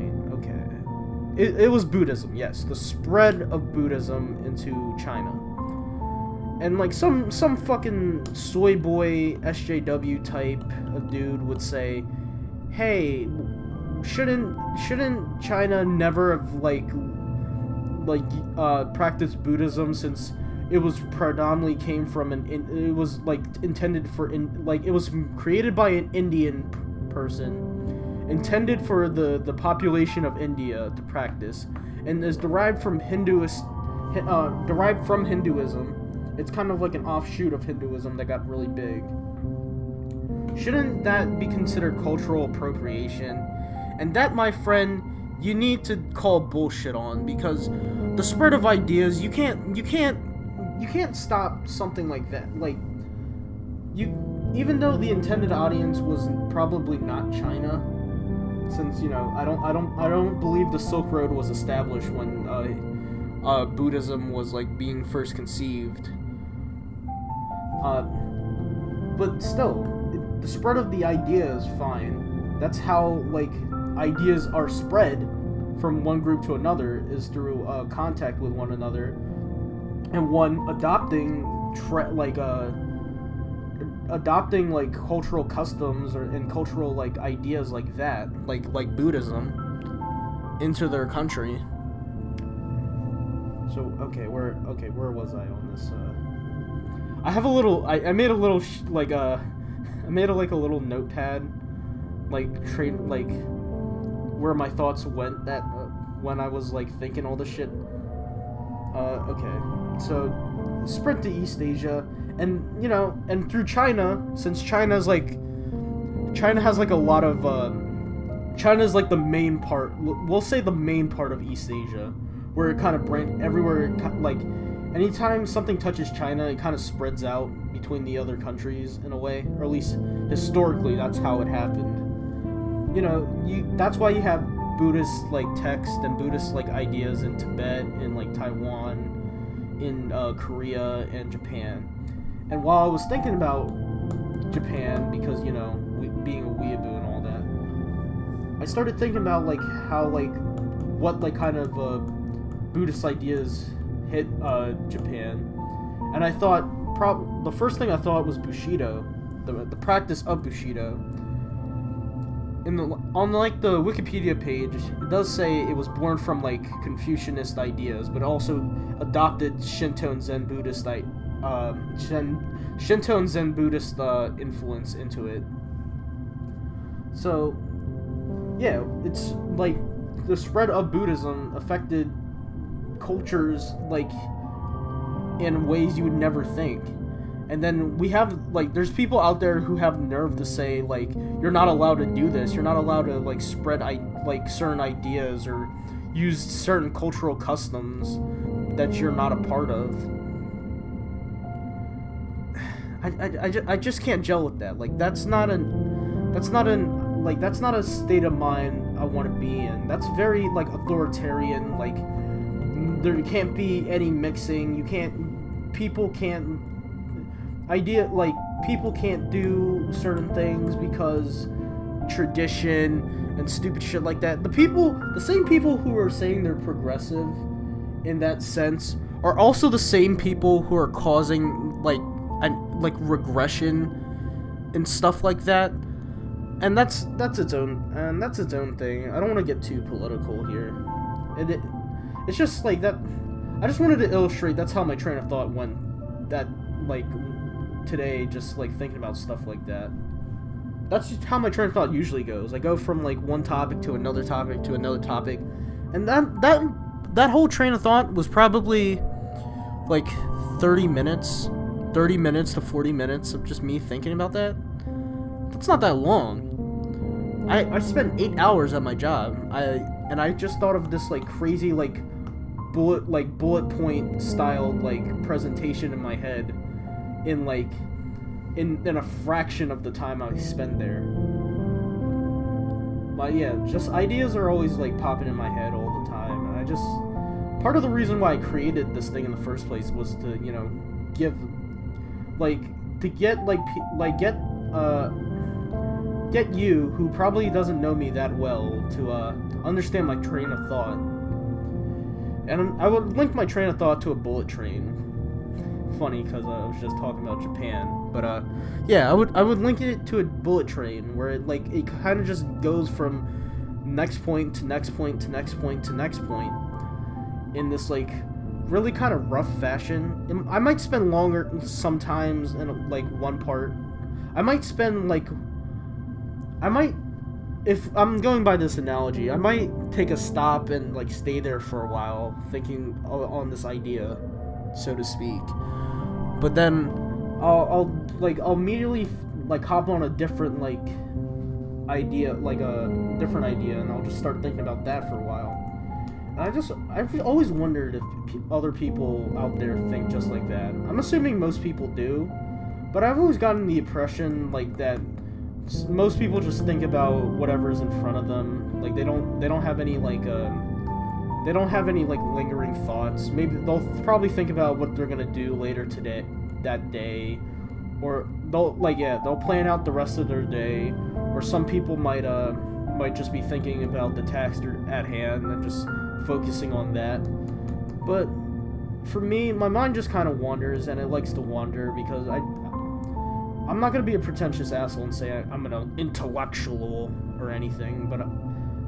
It was Buddhism, yes. The spread of Buddhism into China. And like some fucking soy boy SJW type of dude would say, hey, shouldn't China never have practiced Buddhism, since it was predominantly came from it was like intended for it was created by an Indian person, intended for the population of India to practice, and is derived from Hinduism. It's kind of like an offshoot of Hinduism that got really big. Shouldn't that be considered cultural appropriation? And that, my friend, you need to call bullshit on, because the spread of ideas, you can't stop something like that. Like, even though the intended audience was probably not China, since, you know, I don't believe the Silk Road was established when Buddhism was like being first conceived. But still, the spread of the idea is fine. That's how like ideas are spread from one group to another, is through contact with one another, and one adopting cultural customs and cultural like ideas like that, like Buddhism, into their country. So where was I on this? I have a little. I made a little I made a little notepad, where my thoughts went that when I was like thinking all this shit. So spread to East Asia. And, you know, and through China, since China has like a lot of, China's like the main part, we'll say the main part of East Asia, where it kind of everywhere, like, anytime something touches China, it kind of spreads out between the other countries in a way, or at least historically, that's how it happened. You know, that's why you have Buddhist, like, text and Buddhist, like, ideas in Tibet, in, like, Taiwan, in, Korea, and Japan. And while I was thinking about Japan, because, you know, being a weeaboo and all that, I started thinking about, like, how, like, what, like, kind of, Buddhist ideas hit, Japan. And I thought, the first thing I thought was Bushido, the practice of Bushido. On, like, the Wikipedia page, it does say it was born from, like, Confucianist ideas, but also adopted Shinto and Zen Buddhist influence into it. So, yeah, it's like the spread of Buddhism affected cultures, like in ways you would never think. And then we have, like, there's people out there who have nerve to say, like, you're not allowed to do this. You're not allowed to, like, spread, like, certain ideas or use certain cultural customs that you're not a part of. I just can't gel with that. Like, that's not a state of mind I want to be in. That's very, like, authoritarian. Like, there can't be any mixing. People can't do certain things because tradition and stupid shit like that. The same people who are saying they're progressive in that sense are also the same people who are causing like regression and stuff like that. And that's its own thing. I don't want to get too political here. It's just like that. I just wanted to illustrate that's how my train of thought went. That, like, today, just like thinking about stuff like that. That's just how my train of thought usually goes. I go from like one topic to another topic to another topic, and that whole train of thought was probably like 30 minutes to 40 minutes of just me thinking about that. That's not that long. I spent 8 hours at my job. I just thought of this like crazy like bullet point styled like presentation in my head in a fraction of the time I spend there. But yeah, just ideas are always like popping in my head all the time, and part of the reason why I created this thing in the first place was to, you know, get you, who probably doesn't know me that well, to understand my train of thought. And I would link my train of thought to a bullet train. Funny, because I was just talking about Japan. But yeah, I would link it to a bullet train where it kind of just goes from next point to next point to next point to next point in this like really kind of rough fashion. I might spend longer sometimes in like one part. If I'm going by this analogy, I might take a stop and like stay there for a while thinking on this idea, so to speak. But then I'll immediately like hop on a different idea, and I'll just start thinking about that for a while. And I've always wondered if other people out there think just like that. I'm assuming most people do, but I've always gotten the impression like that most people just think about whatever's in front of them. Like they don't have any lingering thoughts. Maybe they'll probably think about what they're gonna do later that day, or they'll plan out the rest of their day. Or some people might just be thinking about the task at hand and just focusing on that. But for me, my mind just kind of wanders, and it likes to wander because I'm not going to be a pretentious asshole and say I'm an intellectual or anything, but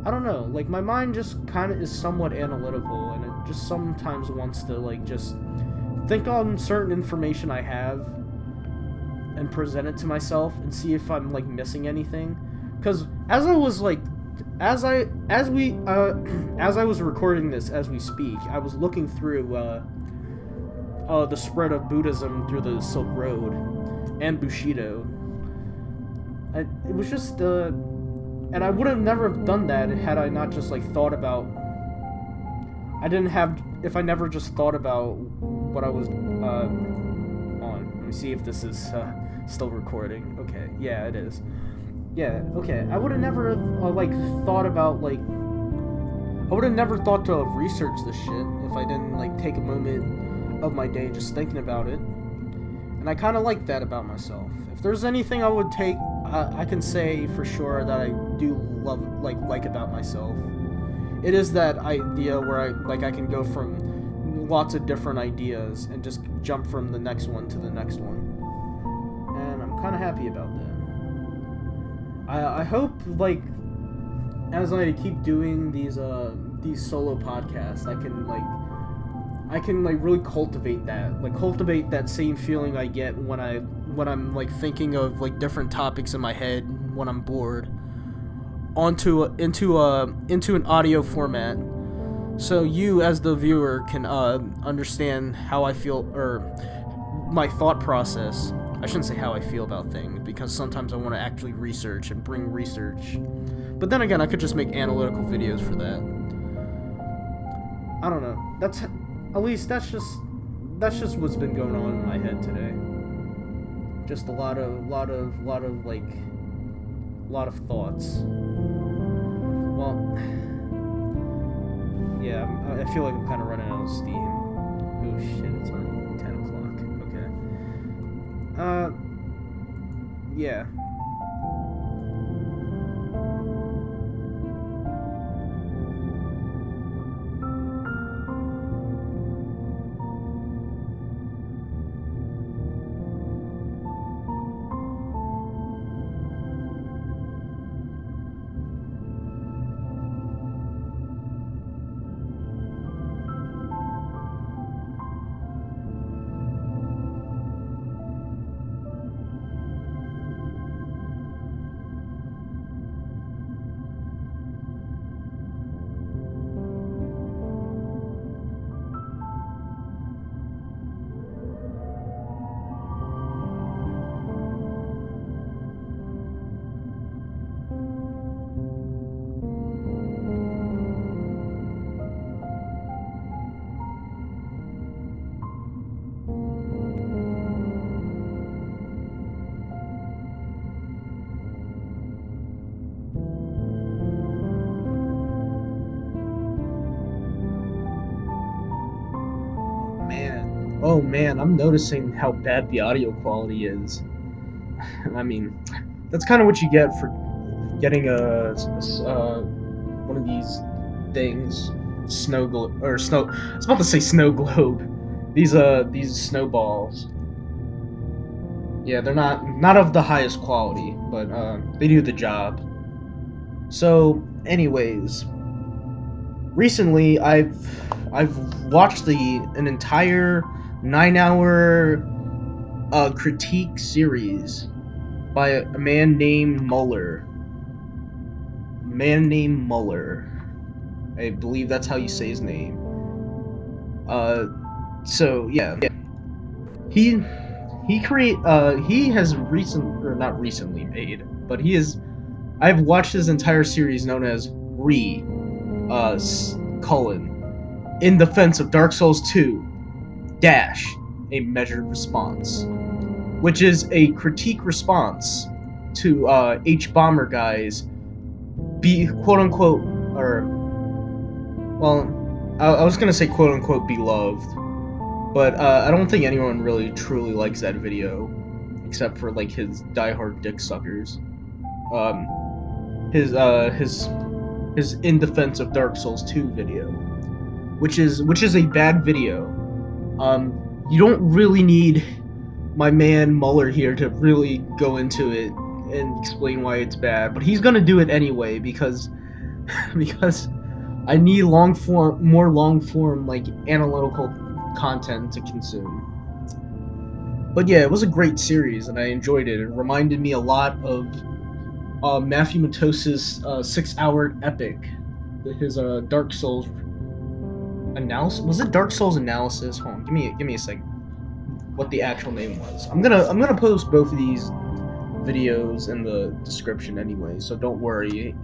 I don't know. Like, my mind just kind of is somewhat analytical, and it just sometimes wants to, just think on certain information I have and present it to myself and see if I'm, missing anything. Because as I was recording this as we speak, I was looking through the spread of Buddhism through the Silk Road and Bushido. It was just and I would have never done that had I not just thought about. If I never just thought about what I was on. Let me see if this is still recording. Okay, yeah, it is. Yeah, okay. I would have never thought about I would have never thought to have researched this shit if I didn't take a moment of my day just thinking about it. And I kind of like that about myself. If there's anything I would take, I can say for sure that I do love, like about myself. It is that idea where I can go from lots of different ideas and just jump from the next one to the next one. And I'm kind of happy about that. I hope, as I keep doing these solo podcasts, I can really cultivate that same feeling I get when I'm thinking of different topics in my head when I'm bored into an audio format so you as the viewer can understand how I feel, or my thought process. I shouldn't say how I feel about things, because sometimes I want to actually research and bring research. But then again, I could just make analytical videos for that. I don't know. That's just what's been going on in my head today. Just a lot of thoughts. Well, yeah, I feel like I'm kind of running out of steam. Oh shit, it's already 10 o'clock. Okay. Yeah. Oh man, I'm noticing how bad the audio quality is. I mean, that's kind of what you get for getting one of these things, snow. I was about to say snow globe. These snowballs. Yeah, they're not of the highest quality, but they do the job. So, anyways, recently I've watched an entire 9-hour critique series by a man named Muller. I believe that's how you say his name. So yeah, he has not recently made, but I've watched his entire series known as in defense of Dark Souls 2 dash a measured response, which is a critique response to H Bomber Guy's quote unquote, or well, I was gonna say quote unquote beloved, but I don't think anyone really truly likes that video, except for like his diehard dick suckers. His in defense of Dark Souls 2 video, which is a bad video. You don't really need my man Muller here to really go into it and explain why it's bad, but he's gonna do it anyway because I need more long form like analytical content to consume. But yeah, it was a great series and I enjoyed it. It reminded me a lot of Matthew Matos's 6-hour epic, his Dark Souls analysis. Was it Dark Souls analysis? Hold on, give me a second. What the actual name was? I'm gonna post both of these videos in the description anyway, so don't worry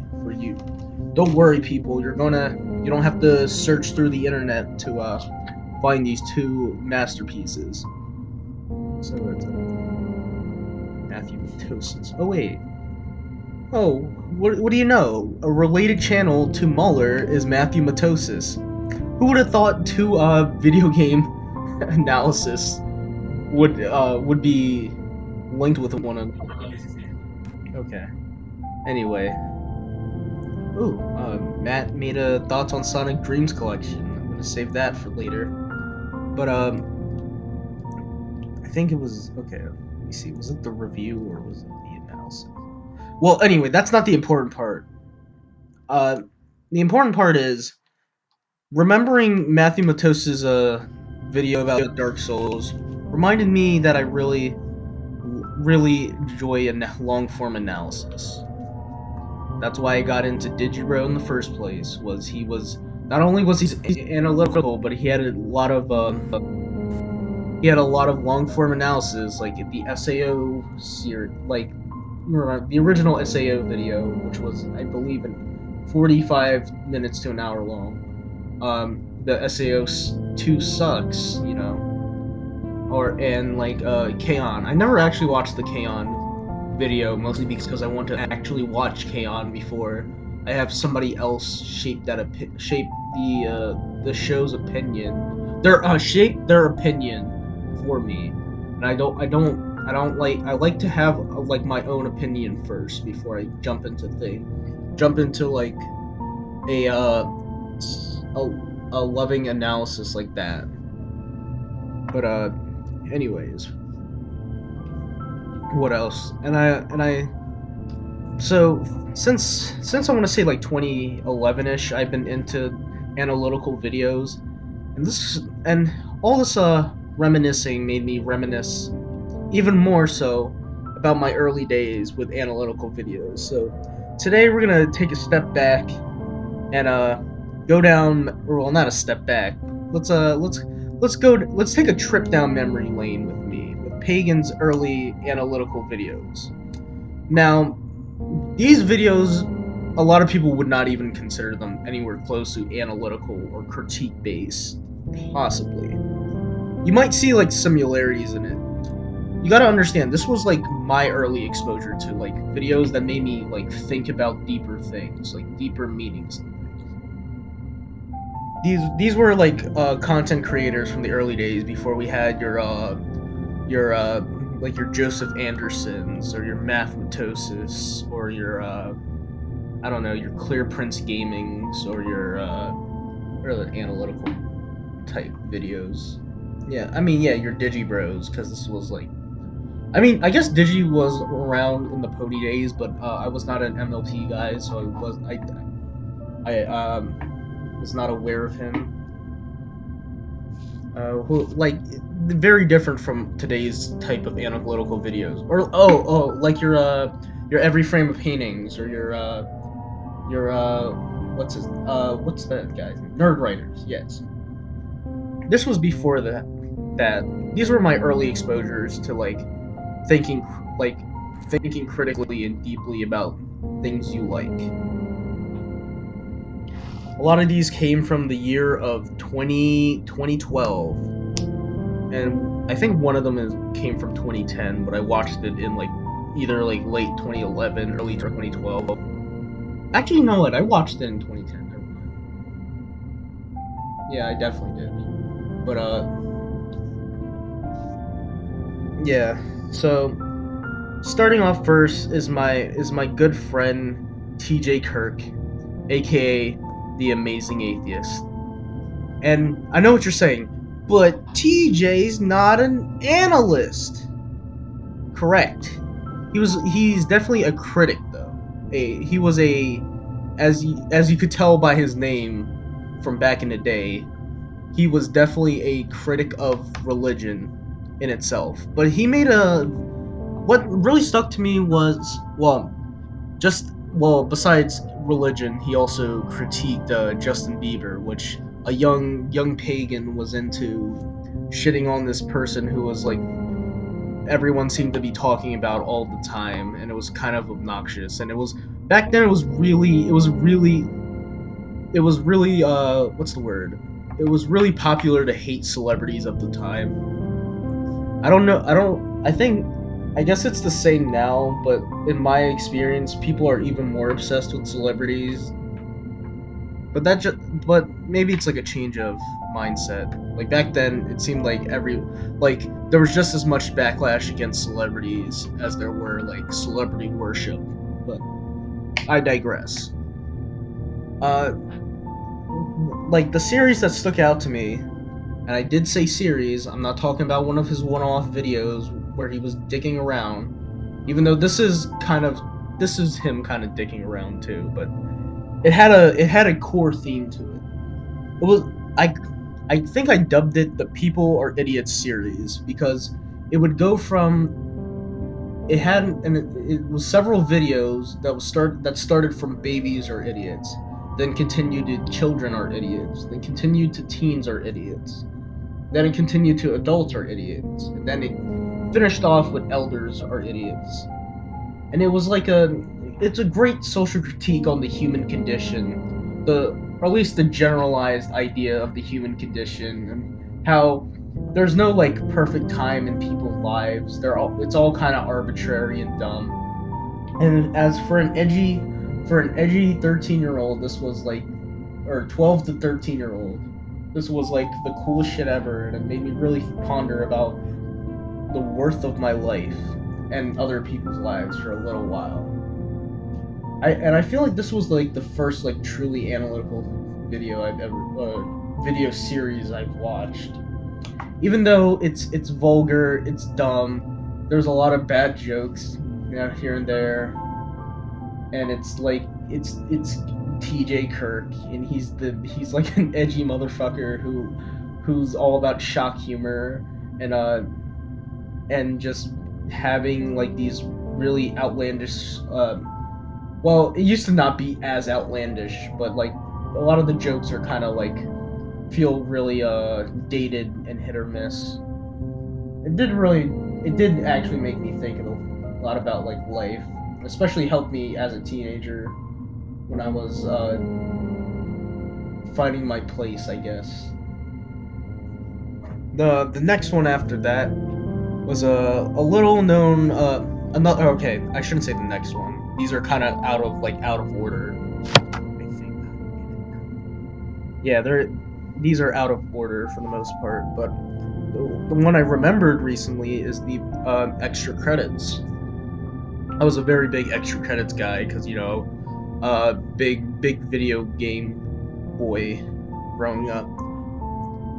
people. You don't have to search through the internet to find these two masterpieces. So it's Matthew Matos's. Oh wait. Oh, what do you know? A related channel to Muller is Matthew Matos's. Who would have thought two video game analysis would be linked with one another? Okay. Anyway. Ooh, Matt made a thoughts on Sonic Dreams collection. I'm gonna save that for later. But I think it was okay. Let me see. Was it the review or was it the analysis? Well, anyway, that's not the important part. The important part is remembering Matthew Matos's video about Dark Souls reminded me that I really enjoy a long-form analysis. That's why I got into Digibro in the first place. He was Not only was he analytical, but he had a lot of long form analysis, like the SAO series, like the original SAO video, which was, I believe, 45 minutes to an hour long. The SAO 2 sucks, you know, and like K-On! I never actually watched the K-On! Video, mostly because I want to actually watch K-On! Before I have somebody else shape the show's opinion. Shape their opinion for me, and I like to have like my own opinion first before I jump into like a loving analysis like that. But anyways, what else? So since I want to say like 2011ish, I've been into analytical videos, and all this reminiscing made me reminisce even more so about my early days with analytical videos. So today we're gonna take a step back and go down, or well, not a step back. Let's take a trip down memory lane with me with Pagan's early analytical videos. Now, these videos, a lot of people would not even consider them anywhere close to analytical or critique based, possibly. You might see like similarities in it. You gotta understand, this was like my early exposure to like videos that made me like think about deeper things, like deeper meanings and things. These were like content creators from the early days before we had your Joseph Andersons or your Mathematosis or your I don't know, your Clear Prince Gamings or your analytical type videos. Yeah, I mean, yeah, your Digi Bros, because this was like, I mean, I guess Digi was around in the Pony days, but I was not an MLP guy, so I was not aware of him. Who, like, very different from today's type of analytical videos, or like your Every Frame of Paintings, or your what's that guy's name? Nerd Writers. Yes, this was before that. These were my early exposures to like thinking critically and deeply about things you like. A lot of these came from the year of 2012, and I think one of them came from 2010, but I watched it in like either like late 2011, early 2012. Actually, you know what? I watched it in 2010. Never mind. Yeah, I definitely did. But yeah. So starting off first is my good friend TJ Kirk, aka the Amazing Atheist. And I know what you're saying, but TJ's not an analyst. Correct. He's definitely a critic though. He was as you could tell by his name from back in the day, he was definitely a critic of religion in itself. But he made what really stuck to me was, besides religion, he also critiqued Justin Bieber, which a young pagan was into shitting on this person who was like everyone seemed to be talking about all the time, and it was kind of obnoxious. And it was back then. It was really what's the word? It was really popular to hate celebrities of the time. I guess it's the same now, but in my experience, people are even more obsessed with celebrities. But maybe it's like a change of mindset. Like back then, it seemed like there was just as much backlash against celebrities as there were like celebrity worship. But I digress. Like the series that stuck out to me, and I did say series, I'm not talking about one of his one-off videos where he was dicking around, even though this is him kind of dicking around too, but it had a core theme to it. It was I think I dubbed it the People Are Idiots series, because it would go from it was several videos that started from Babies Are Idiots, then continued to children are idiots, then continued to teens are idiots, then it continued to adults are idiots, and then it finished off with elders are idiots. And it was like it's a great social critique on the human condition, or at least the generalized idea of the human condition, and how there's no like perfect time in people's lives. It's all kind of arbitrary and dumb. And as for an edgy 13-year-old, this was like, or 12 to 13-year-old, this was like the coolest shit ever, and it made me really ponder about the worth of my life and other people's lives for a little while. I feel like this was like the first like truly analytical video series I've watched. Even though it's vulgar, it's dumb, there's a lot of bad jokes, here and there, and it's like it's TJ Kirk, and he's like an edgy motherfucker who's all about shock humor and just having like these really outlandish well, it used to not be as outlandish, but like a lot of the jokes are kind of like feel really dated and hit or miss. It did actually make me think a lot about like life, especially helped me as a teenager when I was finding my place, I guess. The next one after that was a little known another. Okay, I shouldn't say the next one. These are kind of out of order. I think. Yeah, these are out of order for the most part, but the one I remembered recently is the extra credits. I was a very big extra credits guy because, big video game boy growing up,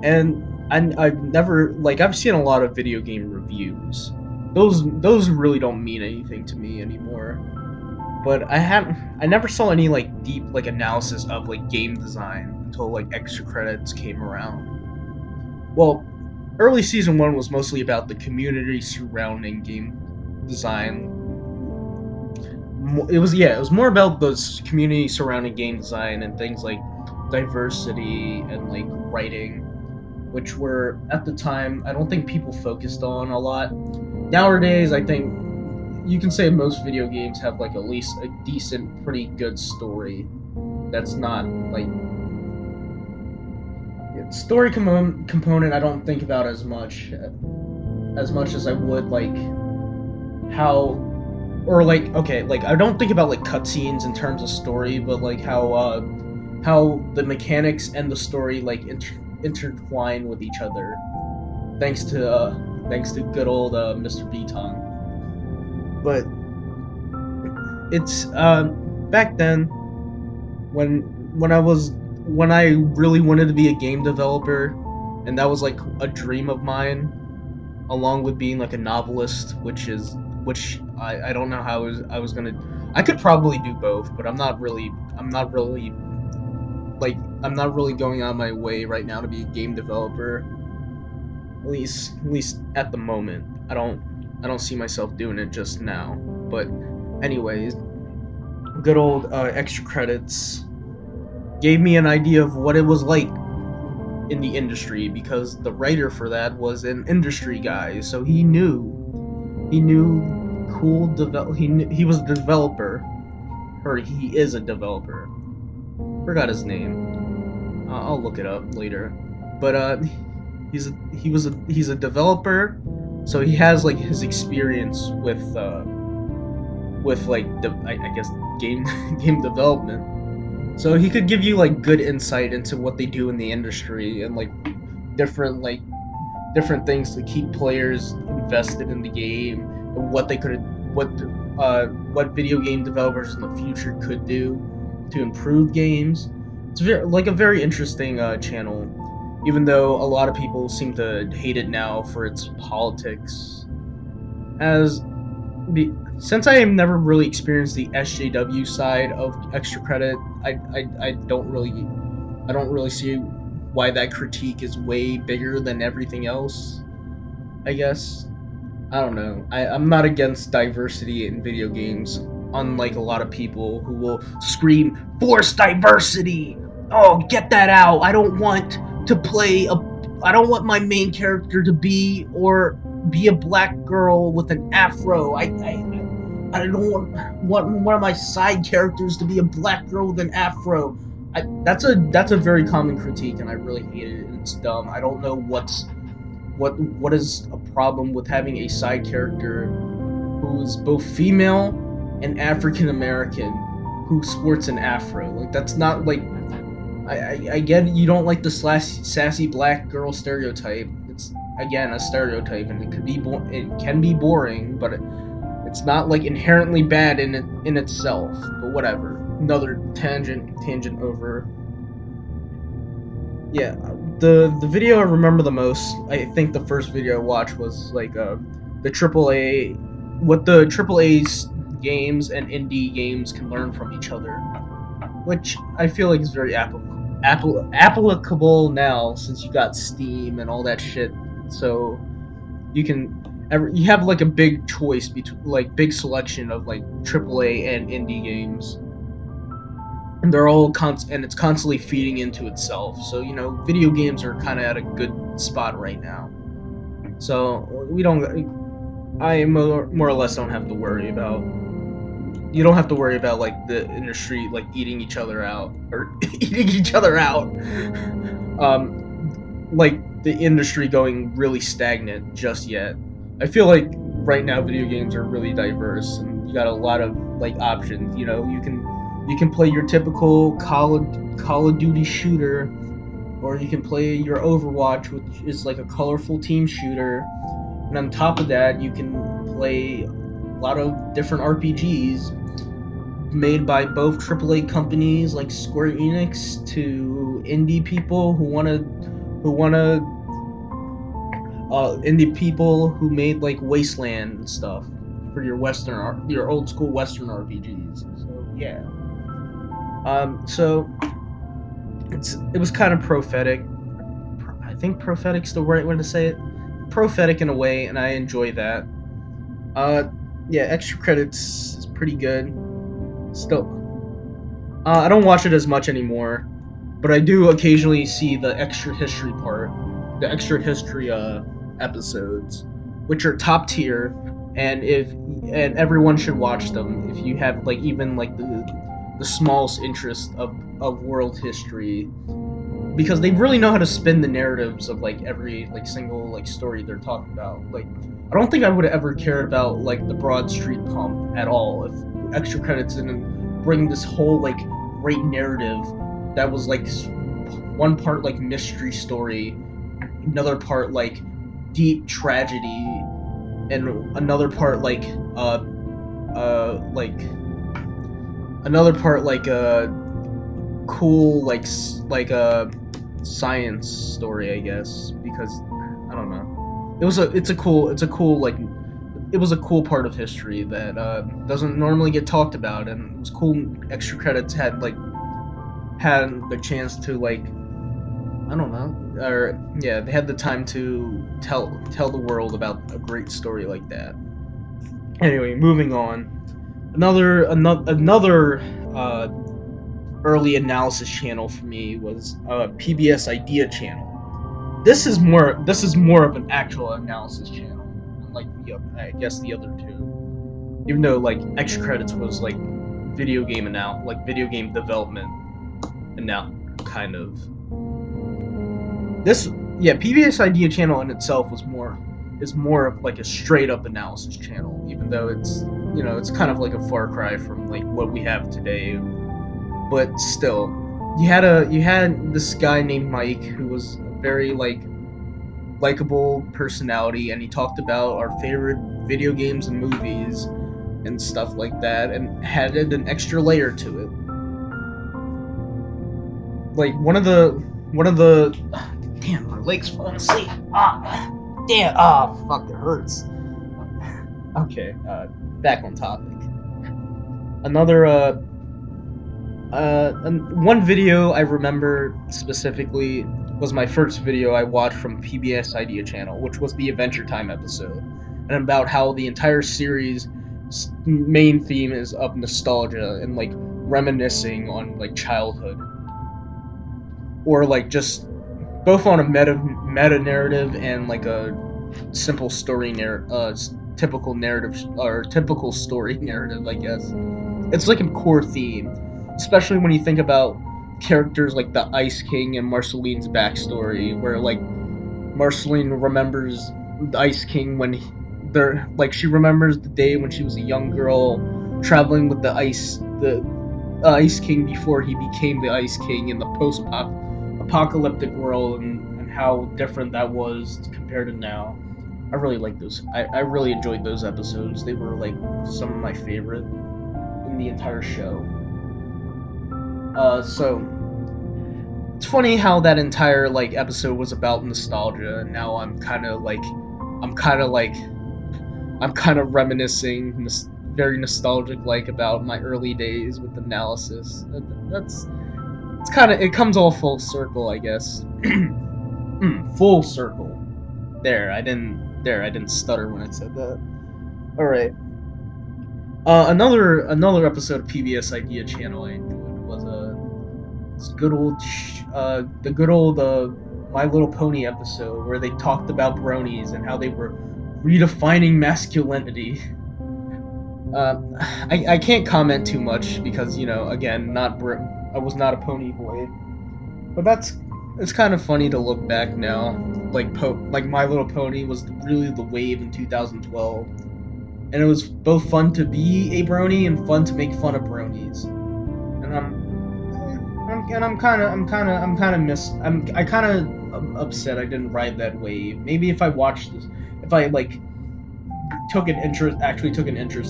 and I've never I've seen a lot of video game reviews. Those really don't mean anything to me anymore. But I never saw any like deep like analysis of like game design until like extra credits came around. Well, early season 1 was mostly about the community surrounding game design. It was more about the community surrounding game design and things like diversity and like writing, which were at the time I don't think people focused on a lot. Nowadays, I think you can say most video games have like at least a decent, pretty good story. That's not like story component. I don't think about as much as I would like how, or like okay, like I don't think about like cutscenes in terms of story, but like how the mechanics and the story like intertwine with each other, thanks to good old Mr. Beaton. But it's back then when I really wanted to be a game developer, and that was like a dream of mine, along with being like a novelist, which I don't know how I was gonna. I could probably do both, but I'm not really going out of my way right now to be a game developer. At least at the moment, I don't see myself doing it just now. But anyways, good old extra credits gave me an idea of what it was like in the industry, because the writer for that was an industry guy, so he knew cool he was a developer, or he is a developer. Forgot his name. I'll look it up later. But he's a developer, so he has like his experience with like I guess game development. So he could give you like good insight into what they do in the industry and like different things to keep players invested in the game, and what video game developers in the future could do to improve games. It's a very interesting channel, even though a lot of people seem to hate it now for its politics. Since I have never really experienced the SJW side of extra credit, I don't really see why that critique is way bigger than everything else. I guess I don't know. I'm not against diversity in video games unlike a lot of people who will scream, "Force diversity! Oh, get that out! I don't want my main character to be a black girl with an afro. I don't want one of my side characters to be a black girl with an afro." That's a very common critique, and I really hate it. And it's dumb. I don't know what is a problem with having a side character who is both female and African American who sports an afro. Like, that's not like, I get you don't like the sassy black girl stereotype. It's, again, a stereotype, and it can be boring, but it's not like inherently bad in itself. But whatever. Another tangent over. Yeah, the video I remember the most, I think the first video I watched was like the AAA, what the AAA games and indie games can learn from each other, which I feel like is very applicable now, since you got Steam and all that shit. So you have like a big choice between, like, big selection of like AAA and indie games. And they're all and it's constantly feeding into itself. So, you know, video games are kind of at a good spot right now. So I more or less don't have to worry about. You don't have to worry about like the industry like eating each other out. Like the industry going really stagnant just yet. I feel like right now video games are really diverse, and you got a lot of like options. You know, you can play your typical Call of Duty shooter, or you can play your Overwatch, which is like a colorful team shooter. And on top of that, you can play a lot of different RPGs made by both AAA companies like Square Enix to indie people who indie people who made like Wasteland and stuff for your old school Western RPGs. So yeah. So it was kind of prophetic. I think prophetic's the right way to say it. Prophetic in a way, and I enjoy that. Yeah, extra credits is pretty good. Still, I don't watch it as much anymore, but I do occasionally see the extra history episodes, which are top tier, and everyone should watch them if you have like even like the smallest interest of world history, because they really know how to spin the narratives of like every like single like story they're talking about. Like, I don't think I would have ever cared about like the Broad Street Pump at all if extra credits didn't bring this whole like great narrative that was like one part like mystery story, another part like deep tragedy, and another part like a cool like a science story, I guess, because I don't know. It was a cool part of history that doesn't normally get talked about, and it was cool. Extra credits had the chance to like, I don't know, or yeah, they had the time to tell the world about a great story like that. Anyway, moving on. Another early analysis channel for me was PBS Idea channel. This is more of an actual analysis channel, unlike I guess the other two. Even though like extra credits was like video game development, and now kind of this. Yeah, PBS Idea channel in itself is more of like a straight up analysis channel, even though it's, you know, it's kind of like a far cry from like what we have today. But still, you had this guy named Mike who was a very likable personality, and he talked about our favorite video games and movies and stuff like that, and added an extra layer to it. Like one of the damn, my leg's falling asleep. Fuck, it hurts. Okay, back on topic. Another one video I remember specifically was my first video I watched from PBS Idea channel, which was the Adventure Time episode, and about how the entire series main theme is of nostalgia and like reminiscing on like childhood, or like just both on a meta narrative and like a simple story typical narrative or typical story narrative, I guess. It's like a core theme, especially when you think about characters like the Ice King and Marceline's backstory, where like Marceline remembers the Ice King when she remembers the day when she was a young girl traveling with the Ice King before he became the Ice King in the post-apocalyptic world, and how different that was compared to now. I really like those. I really enjoyed those episodes. They were like some of my favorite in the entire show. So it's funny how that entire like episode was about nostalgia, and now I'm kind of reminiscing, very nostalgic like about my early days with analysis. It comes all full circle, I guess. Full circle. I didn't stutter when I said that. All right. Another episode of PBS Idea Channel I enjoyed was the good old My Little Pony episode where they talked about bronies and how they were redefining masculinity. I can't comment too much because, you know, again, I was not a pony boy, but it's kind of funny to look back now. Like My Little Pony was really the wave in 2012, and it was both fun to be a brony and fun to make fun of bronies. And I'm kind of upset I didn't ride that wave. Maybe if I watched this, if I like took an interest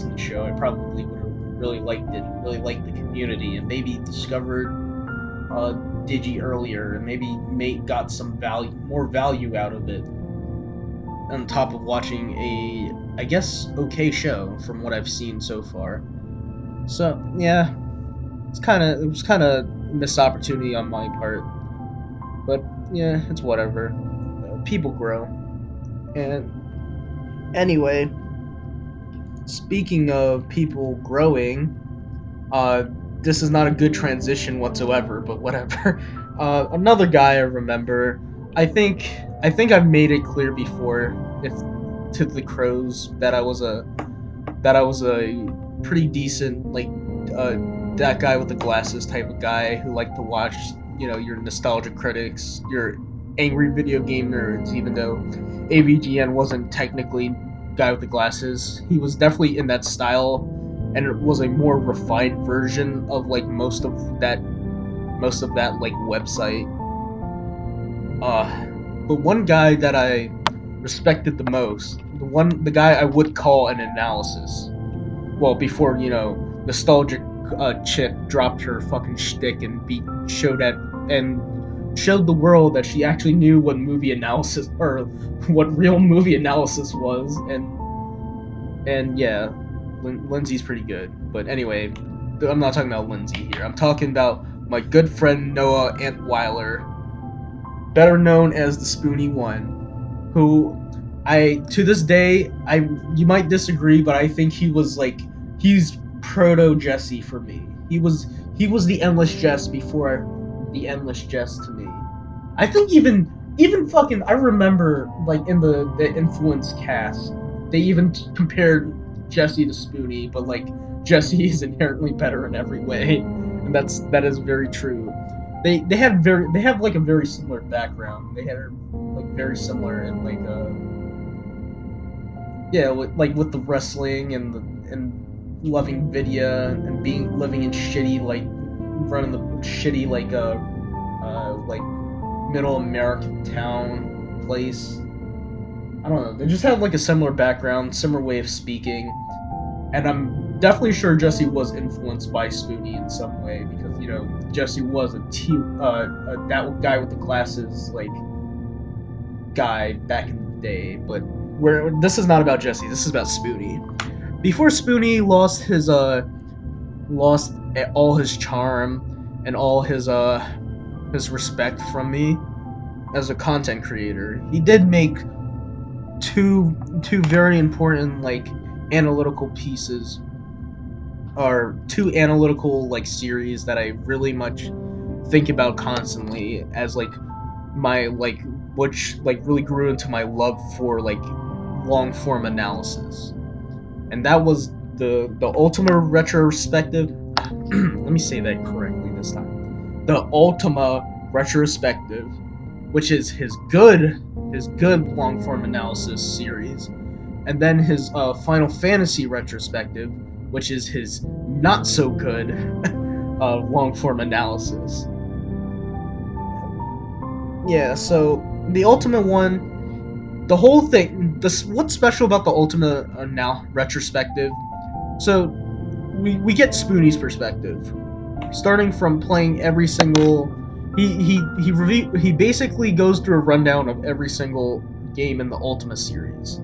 in the show, I probably would have really liked it, really liked the community, and maybe discovered Digi earlier, and maybe got some more value out of it, on top of watching I guess, okay show from what I've seen so far. So yeah, it was kind of missed opportunity on my part, but yeah, it's whatever. People grow. And anyway, speaking of people growing, this is not a good transition whatsoever, but whatever. Another guy I remember, I think I've made it clear before, to the crows, that I was a pretty decent, like, that guy with the glasses type of guy who liked to watch, you know, your nostalgia critics, your angry video game nerds, even though AVGN wasn't technically guy with the glasses. He was definitely in that style, and it was a more refined version of like most of that like website. But one guy that I respected the most, the guy I would call an analysis. Well, before, you know, nostalgic chick dropped her fucking shtick and showed the world that she actually knew what movie analysis, or what real movie analysis was, and yeah, Lindsay's pretty good. But anyway, I'm not talking about Lindsay here. I'm talking about my good friend Noah Antweiler, better known as the Spoony One, who to this day, you might disagree, but I think he's proto Jesse for me. He was the Endless Jess before the Endless Jess to me. I think even fucking, I remember, like, in the Influence cast, they even compared Jesse to Spoony, but like, Jesse is inherently better in every way, and that is very true. They have like a very similar background. They had like very similar in like with the wrestling and loving Vidya and living in shitty, like, running the shitty like middle American town place. I don't know. They just have like a similar background, similar way of speaking, and I'm definitely sure Jesse was influenced by Spoony in some way, because, you know, Jesse was that guy with the glasses, like, guy back in the day. But this is not about Jesse. This is about Spoony. Before Spoony lost all his charm and all his respect from me as a content creator, he did make two very important, like, analytical pieces, or two analytical like series that I really much think about constantly as like my like which like really grew into my love for like long form analysis. And that was the Ultima retrospective. Let me say that correctly this time. The Ultima retrospective, which is his good long form analysis series, and then his Final Fantasy retrospective, which is his not so good long form analysis. Yeah, so the Ultima one, the whole thing. What's special about the Ultima now retrospective? So we get Spoonie's perspective, starting from playing every single. He basically goes through a rundown of every single game in the Ultima series,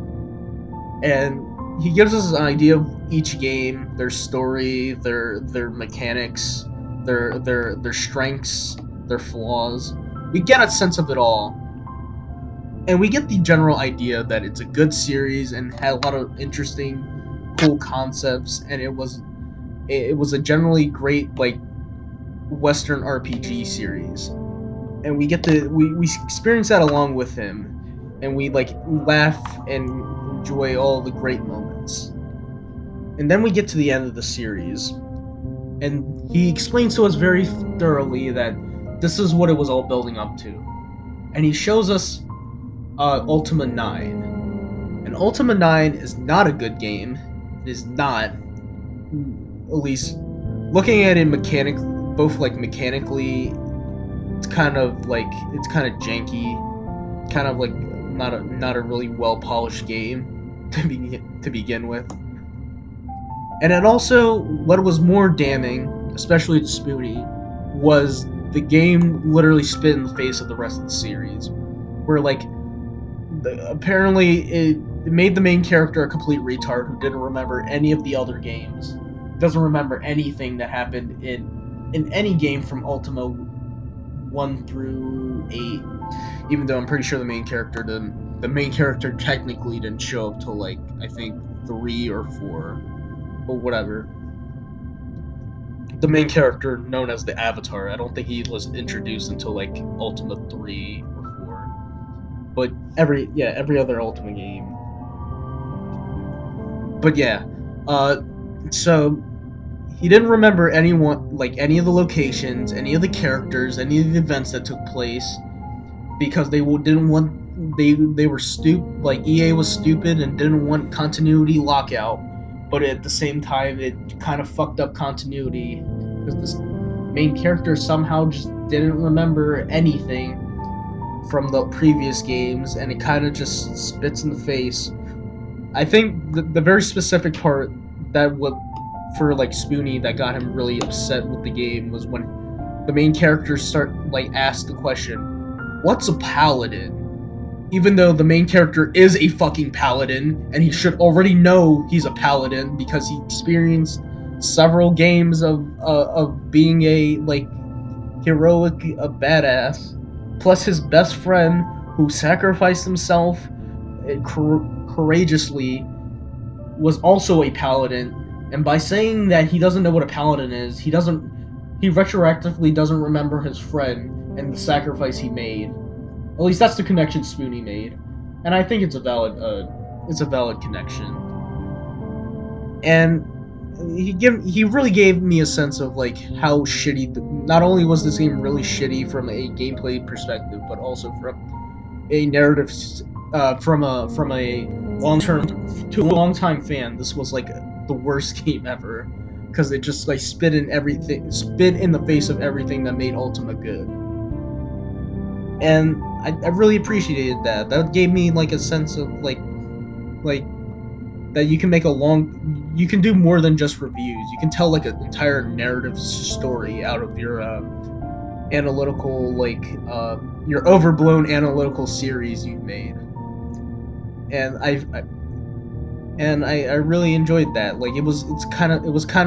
and he gives us an idea of each game, their story, their mechanics, their strengths, their flaws. We get a sense of it all, and we get the general idea that it's a good series and had a lot of interesting, cool concepts, and it was a generally great like Western RPG series, and we get to we experience that along with him, and we like laugh and enjoy all the great moments. And then we get to the end of the series, and he explains to us very thoroughly that this is what it was all building up to, and he shows us Ultima 9. And Ultima 9 is not a good game. It is not, at least looking at it both like mechanically, it's kind of janky, kind of like not a really well polished game to begin with. And it also, what was more damning, especially to Spoonie, was the game literally spit in the face of the rest of the series, where like apparently it made the main character a complete retard who didn't remember any of the other games, doesn't remember anything that happened in any game from Ultima 1 through 8, even though I'm pretty sure the main character technically didn't show up till like I think 3 or 4, but whatever. The main character known as the Avatar, I don't think he was introduced until like Ultima 3 or 4. But every other Ultima game. But yeah, so he didn't remember any of the locations, any of the characters, any of the events that took place, because they were stupid. Like EA was stupid and didn't want continuity lockout, but at the same time it kind of fucked up continuity because this main character somehow just didn't remember anything from the previous games, and it kind of just spits in the face. I think the very specific part for like Spoonie that got him really upset with the game was when the main character asked the question, "What's a paladin?" Even though the main character is a fucking paladin, and he should already know he's a paladin because he experienced several games of being a like heroic badass, plus his best friend who sacrificed himself courageously was also a paladin. And by saying that he doesn't know what a paladin is, he retroactively doesn't remember his friend and the sacrifice he made. At least that's the connection Spoonie made, and I think it's a valid connection. And he really gave me a sense of like how shitty. Not only was this game really shitty from a gameplay perspective, but also from a narrative, from a long-time fan. This was like the worst game ever, because it just like spit in the face of everything that made Ultima good. And I really appreciated that. That gave me like a sense of like that you can do more than just reviews. You can tell like an entire narrative story out of your analytical your overblown analytical series you've made. And I really enjoyed that. Like it was kind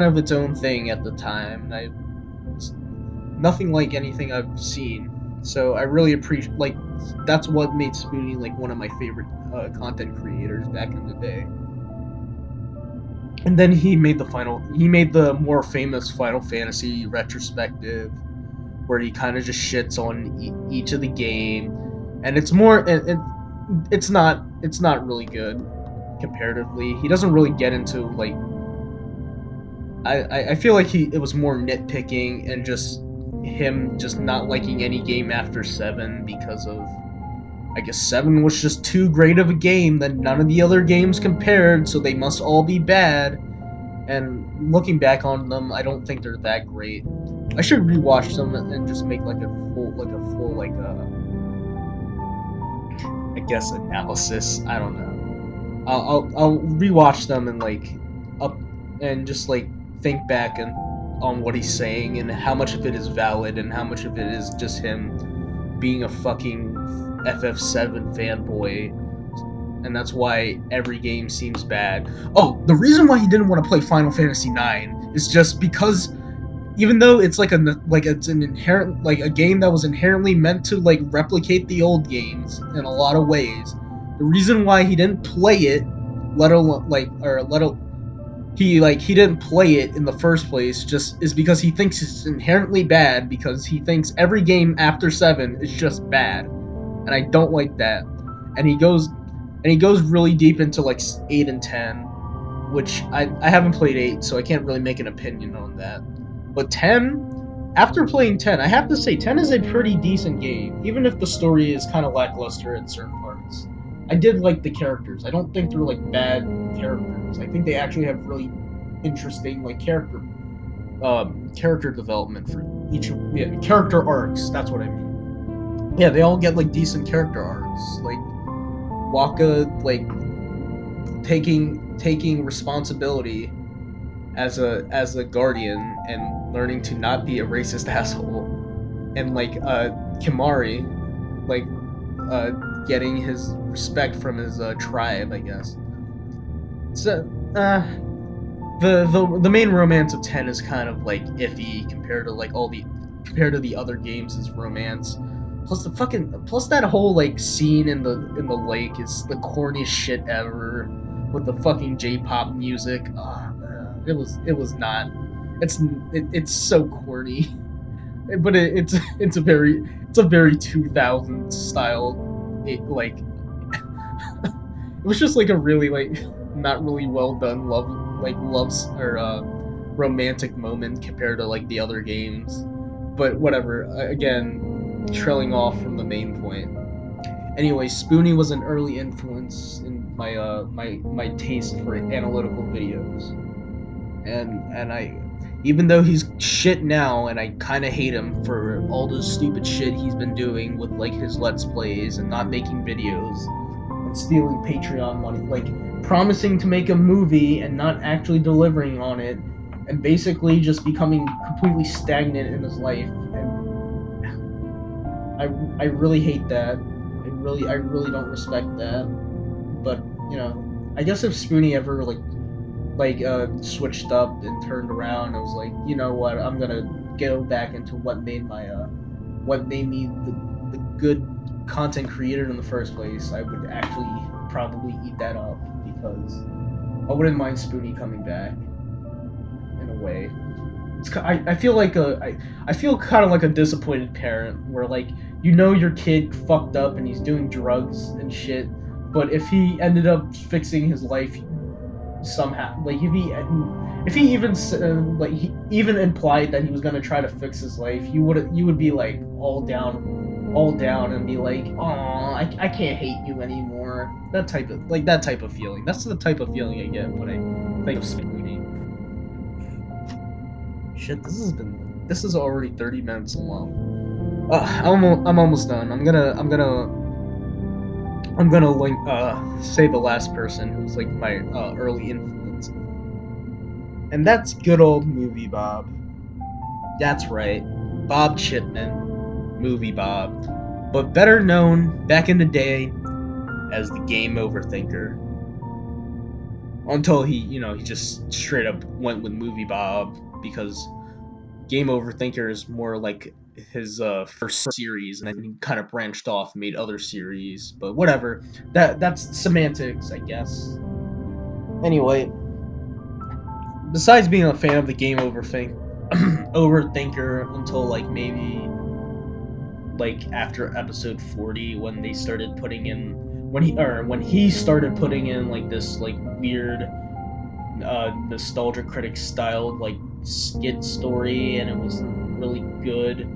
of its own thing at the time. It's nothing like anything I've seen. So I really appreciate, like, that's what made Spoonie like one of my favorite content creators back in the day. And then he made the more famous Final Fantasy retrospective, where he kind of just shits on each of the game, and it's not really good comparatively. He doesn't really get into like I feel like it was more nitpicking and just him just not liking any game after 7 because of, I guess 7 was just too great of a game that none of the other games compared, so they must all be bad. And looking back on them, I don't think they're that great. I should rewatch them and just make like a full I guess analysis. I don't know. I'll rewatch them and like up and just like think back on what he's saying and how much of it is valid and how much of it is just him being a fucking FF7 fanboy, and that's why every game seems bad. Oh, the reason why he didn't want to play Final Fantasy IX is just because even though it's like it's an inherent like a game that was inherently meant to like replicate the old games in a lot of ways, the reason why he didn't play it, he didn't play it in the first place just is because he thinks it's inherently bad, because he thinks every game after 7 is just bad, and I don't like that. And he goes really deep into like 8 and 10, which I haven't played 8, so I can't really make an opinion on that. But 10, after playing 10, I have to say 10 is a pretty decent game, even if the story is kind of lackluster in certain parts. I did like the characters. I don't think they're like bad characters. I think they actually have really interesting like character development for each character arcs. That's what I mean. Yeah, they all get like decent character arcs. Like Waka like taking responsibility as a guardian and learning to not be a racist asshole, and like Kimari like getting his respect from his tribe, I guess. So the main romance of 10 is kind of like iffy compared to the other games' romance. Plus that whole like scene in the lake is the corniest shit ever, with the fucking J-pop music. It was not. It's so corny, but it's a very 2000 style. It was just like a really like not really well done loves or romantic moment compared to like the other games. But whatever. Again, trailing off from the main point. Anyway, Spoonie was an early influence in my taste for analytical videos, and I, even though he's shit now, and I kind of hate him for all the stupid shit he's been doing with like his Let's Plays and not making videos and stealing Patreon money, like promising to make a movie and not actually delivering on it, and basically just becoming completely stagnant in his life. And I really hate that. I really don't respect that. But you know, I guess if Spoonie ever switched up and turned around, I was like, you know what, I'm gonna go back into what made me the good content creator in the first place, I would actually probably eat that up, because I wouldn't mind Spoonie coming back in a way. I feel kind of like a disappointed parent, where like, you know, your kid fucked up and he's doing drugs and shit, but if he ended up fixing his life somehow, like if he even implied that he was gonna try to fix his life, you would be like all down and be like, oh, I can't hate you anymore. That type of feeling. That's the type of feeling I get when I think of Spoonie. Shit, this is already 30 minutes long. I'm almost done. I'm gonna link say the last person who's like my early influence, and that's good old Movie Bob. That's right, Bob Chipman, Movie Bob, but better known back in the day as the Game Over Thinker. Until he just straight up went with Movie Bob, because Game Over Thinker is more like his first series, and then he kind of branched off and made other series, but whatever. That's semantics, I guess. Anyway, besides being a fan of the game overthinker until like maybe like after episode 40, when they started putting in when he started putting in like this like weird nostalgia critic style like skit story, and it wasn't really good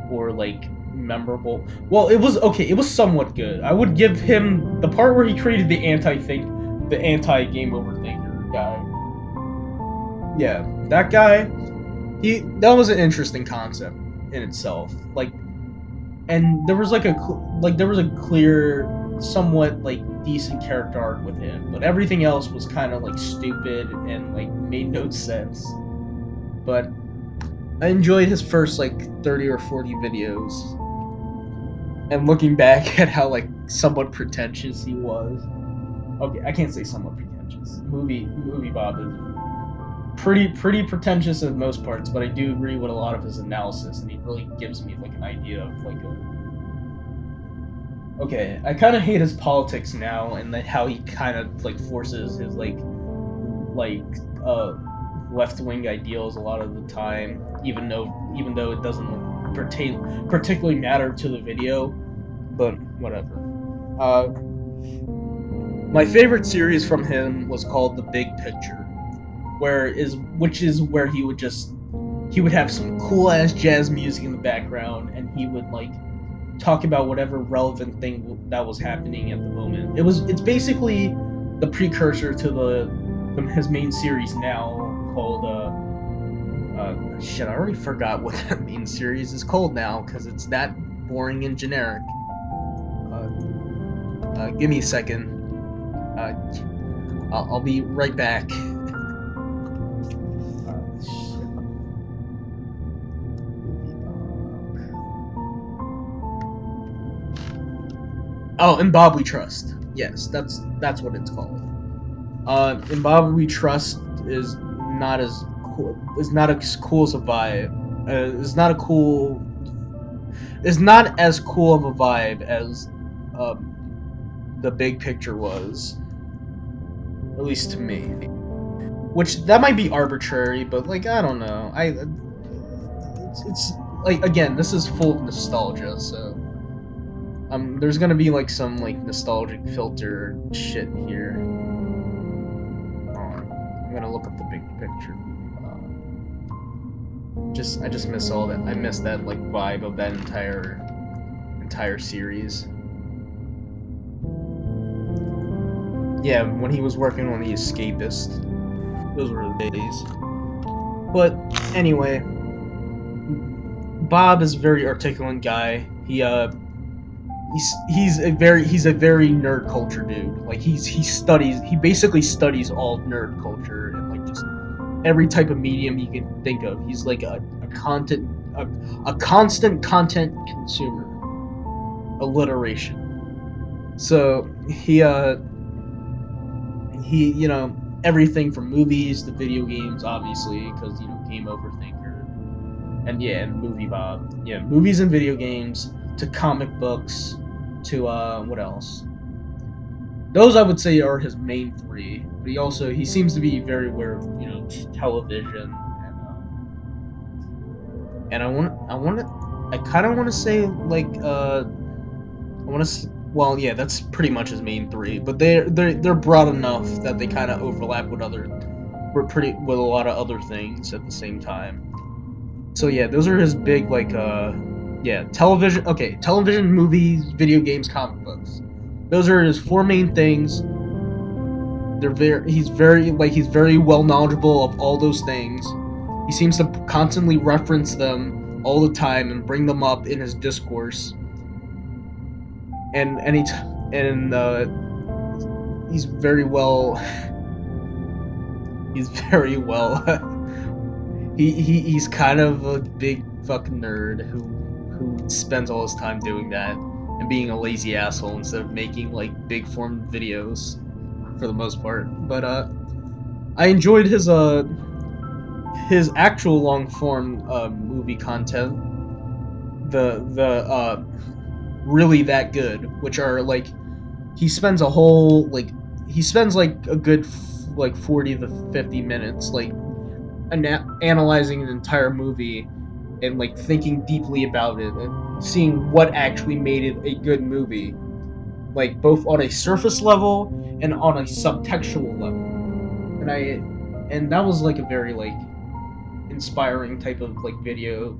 or like memorable. Well, it was okay, it was somewhat good. I would give him the part where he created the anti-game overthinker guy. Yeah, that guy, that was an interesting concept in itself. Like, and there was a clear, somewhat like decent character arc with him, but everything else was kind of like stupid and like made no sense. But I enjoyed his first like 30 or 40 videos, and looking back at how like somewhat pretentious he was. Okay, I can't say somewhat pretentious. Movie Bob is pretty pretentious in most parts, but I do agree with a lot of his analysis, and he really gives me like an idea of like a. Okay, I kind of hate his politics now, and then how he kind of like forces his like left-wing ideals a lot of the time, even though it doesn't particularly matter to the video, but whatever. My favorite series from him was called The Big Picture, which is where he would have some cool ass jazz music in the background, and he would like talk about whatever relevant thing that was happening at the moment. It's basically the precursor to his main series now called shit, I already forgot what that main series is called now because it's that boring and generic. Give me a second. I'll be right back. Oh, In Bob We Trust. Yes, that's what it's called. In Bob We Trust is not as cool. Is not as cool as a vibe. It's not as cool of a vibe as The Big Picture was, at least to me. Which that might be arbitrary, but like I don't know. It's like, again, this is full of nostalgia, so there's gonna be like some like nostalgic filter shit here. I'm gonna look up The Big Picture. I just miss all that. I miss that like vibe of that entire series. Yeah, when he was working on The Escapist, those were the days. But anyway, Bob is a very articulate guy. He's a very nerd culture dude. Like he basically studies all nerd culture and like just every type of medium you can think of. He's like a constant content consumer. Alliteration. So he everything from movies to video games, obviously, because game overthinker, and movie Bob. Yeah, movies and video games to comic books to what else? Those I would say are his main three. But he seems to be very aware of television, and I kind of want to say like well, yeah, that's pretty much his main three, but they're broad enough that they kind of overlap with a lot of other things at the same time. So yeah, those are his big like television. Okay, television, movies, video games, comic books. Those are his four main things. He's very well knowledgeable of all those things. He seems to constantly reference them all the time and bring them up in his discourse. And he's very well. He's kind of a big fucking nerd who spends all his time doing that and being a lazy asshole instead of making like big form videos for the most part. But I enjoyed his actual long form movie content. The Really That Good, which are like he spends a good like 40 to 50 minutes, like analyzing an entire movie and like thinking deeply about it and seeing what actually made it a good movie, like both on a surface level and on a subtextual level. And that was like a very like inspiring type of like video.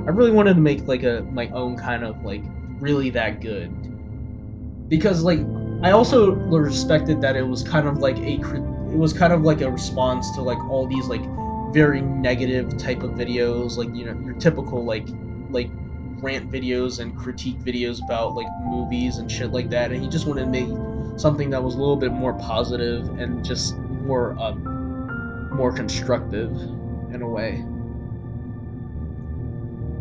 I really wanted to make like my own kind of like really that good, because like I also respected that it was kind of like a response to like all these like very negative type of videos, like, you know, your typical like rant videos and critique videos about like movies and shit like that, and he just wanted to make something that was a little bit more positive and just more constructive in a way.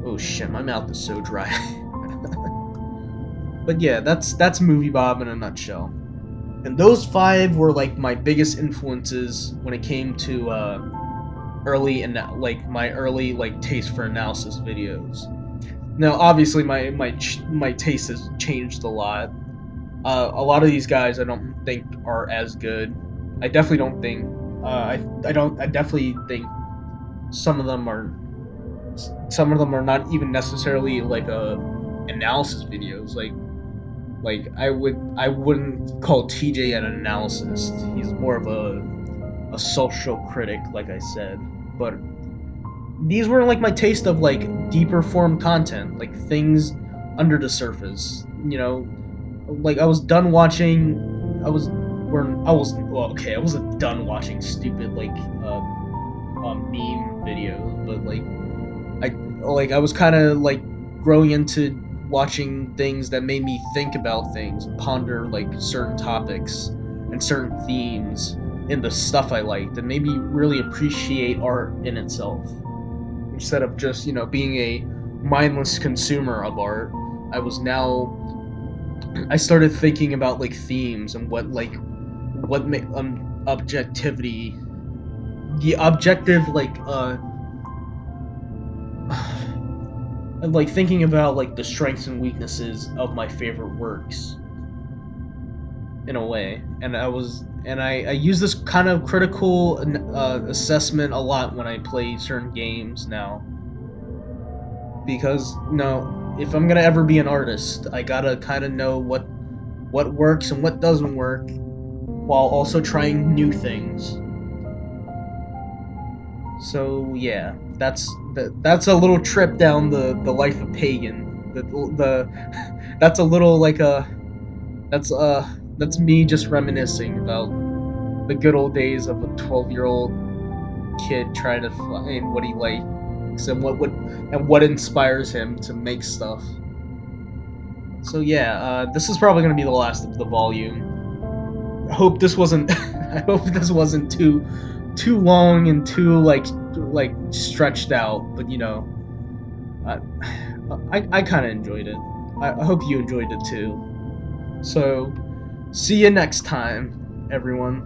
Oh shit, my mouth is so dry. But yeah, that's Movie Bob in a nutshell. And those 5 were like my biggest influences when it came to my early like taste for analysis videos. Now, obviously, my taste has changed a lot. A lot of these guys I don't think are as good. I definitely don't think. I definitely think some of them are not even necessarily like analysis videos. Like I wouldn't call TJ an analyst. He's more of a social critic, like I said. But these were like my taste of like deeper form content, like things under the surface. You know, like I wasn't done watching stupid like meme videos, but I was kind of like growing into watching things that made me think about things, ponder like certain topics and certain themes in the stuff I liked, and made me really appreciate art in itself, instead of just, you know, being a mindless consumer of art. I started thinking about like themes and what make objectivity, the objective and like thinking about like the strengths and weaknesses of my favorite works in a way. And I use this kind of critical assessment a lot when I play certain games now, because, you know, if I'm gonna ever be an artist, I gotta kind of know what works and what doesn't work, while also trying new things. So yeah, that's a little trip down the life of Pagan. That's a little like that's me just reminiscing about the good old days of a 12-year-old kid trying to find what he likes and what inspires him to make stuff. So yeah, this is probably gonna be the last of the volume. I hope this wasn't too long and too like stretched out, but you know, I kind of enjoyed it. I hope you enjoyed it too. So, see you next time, everyone.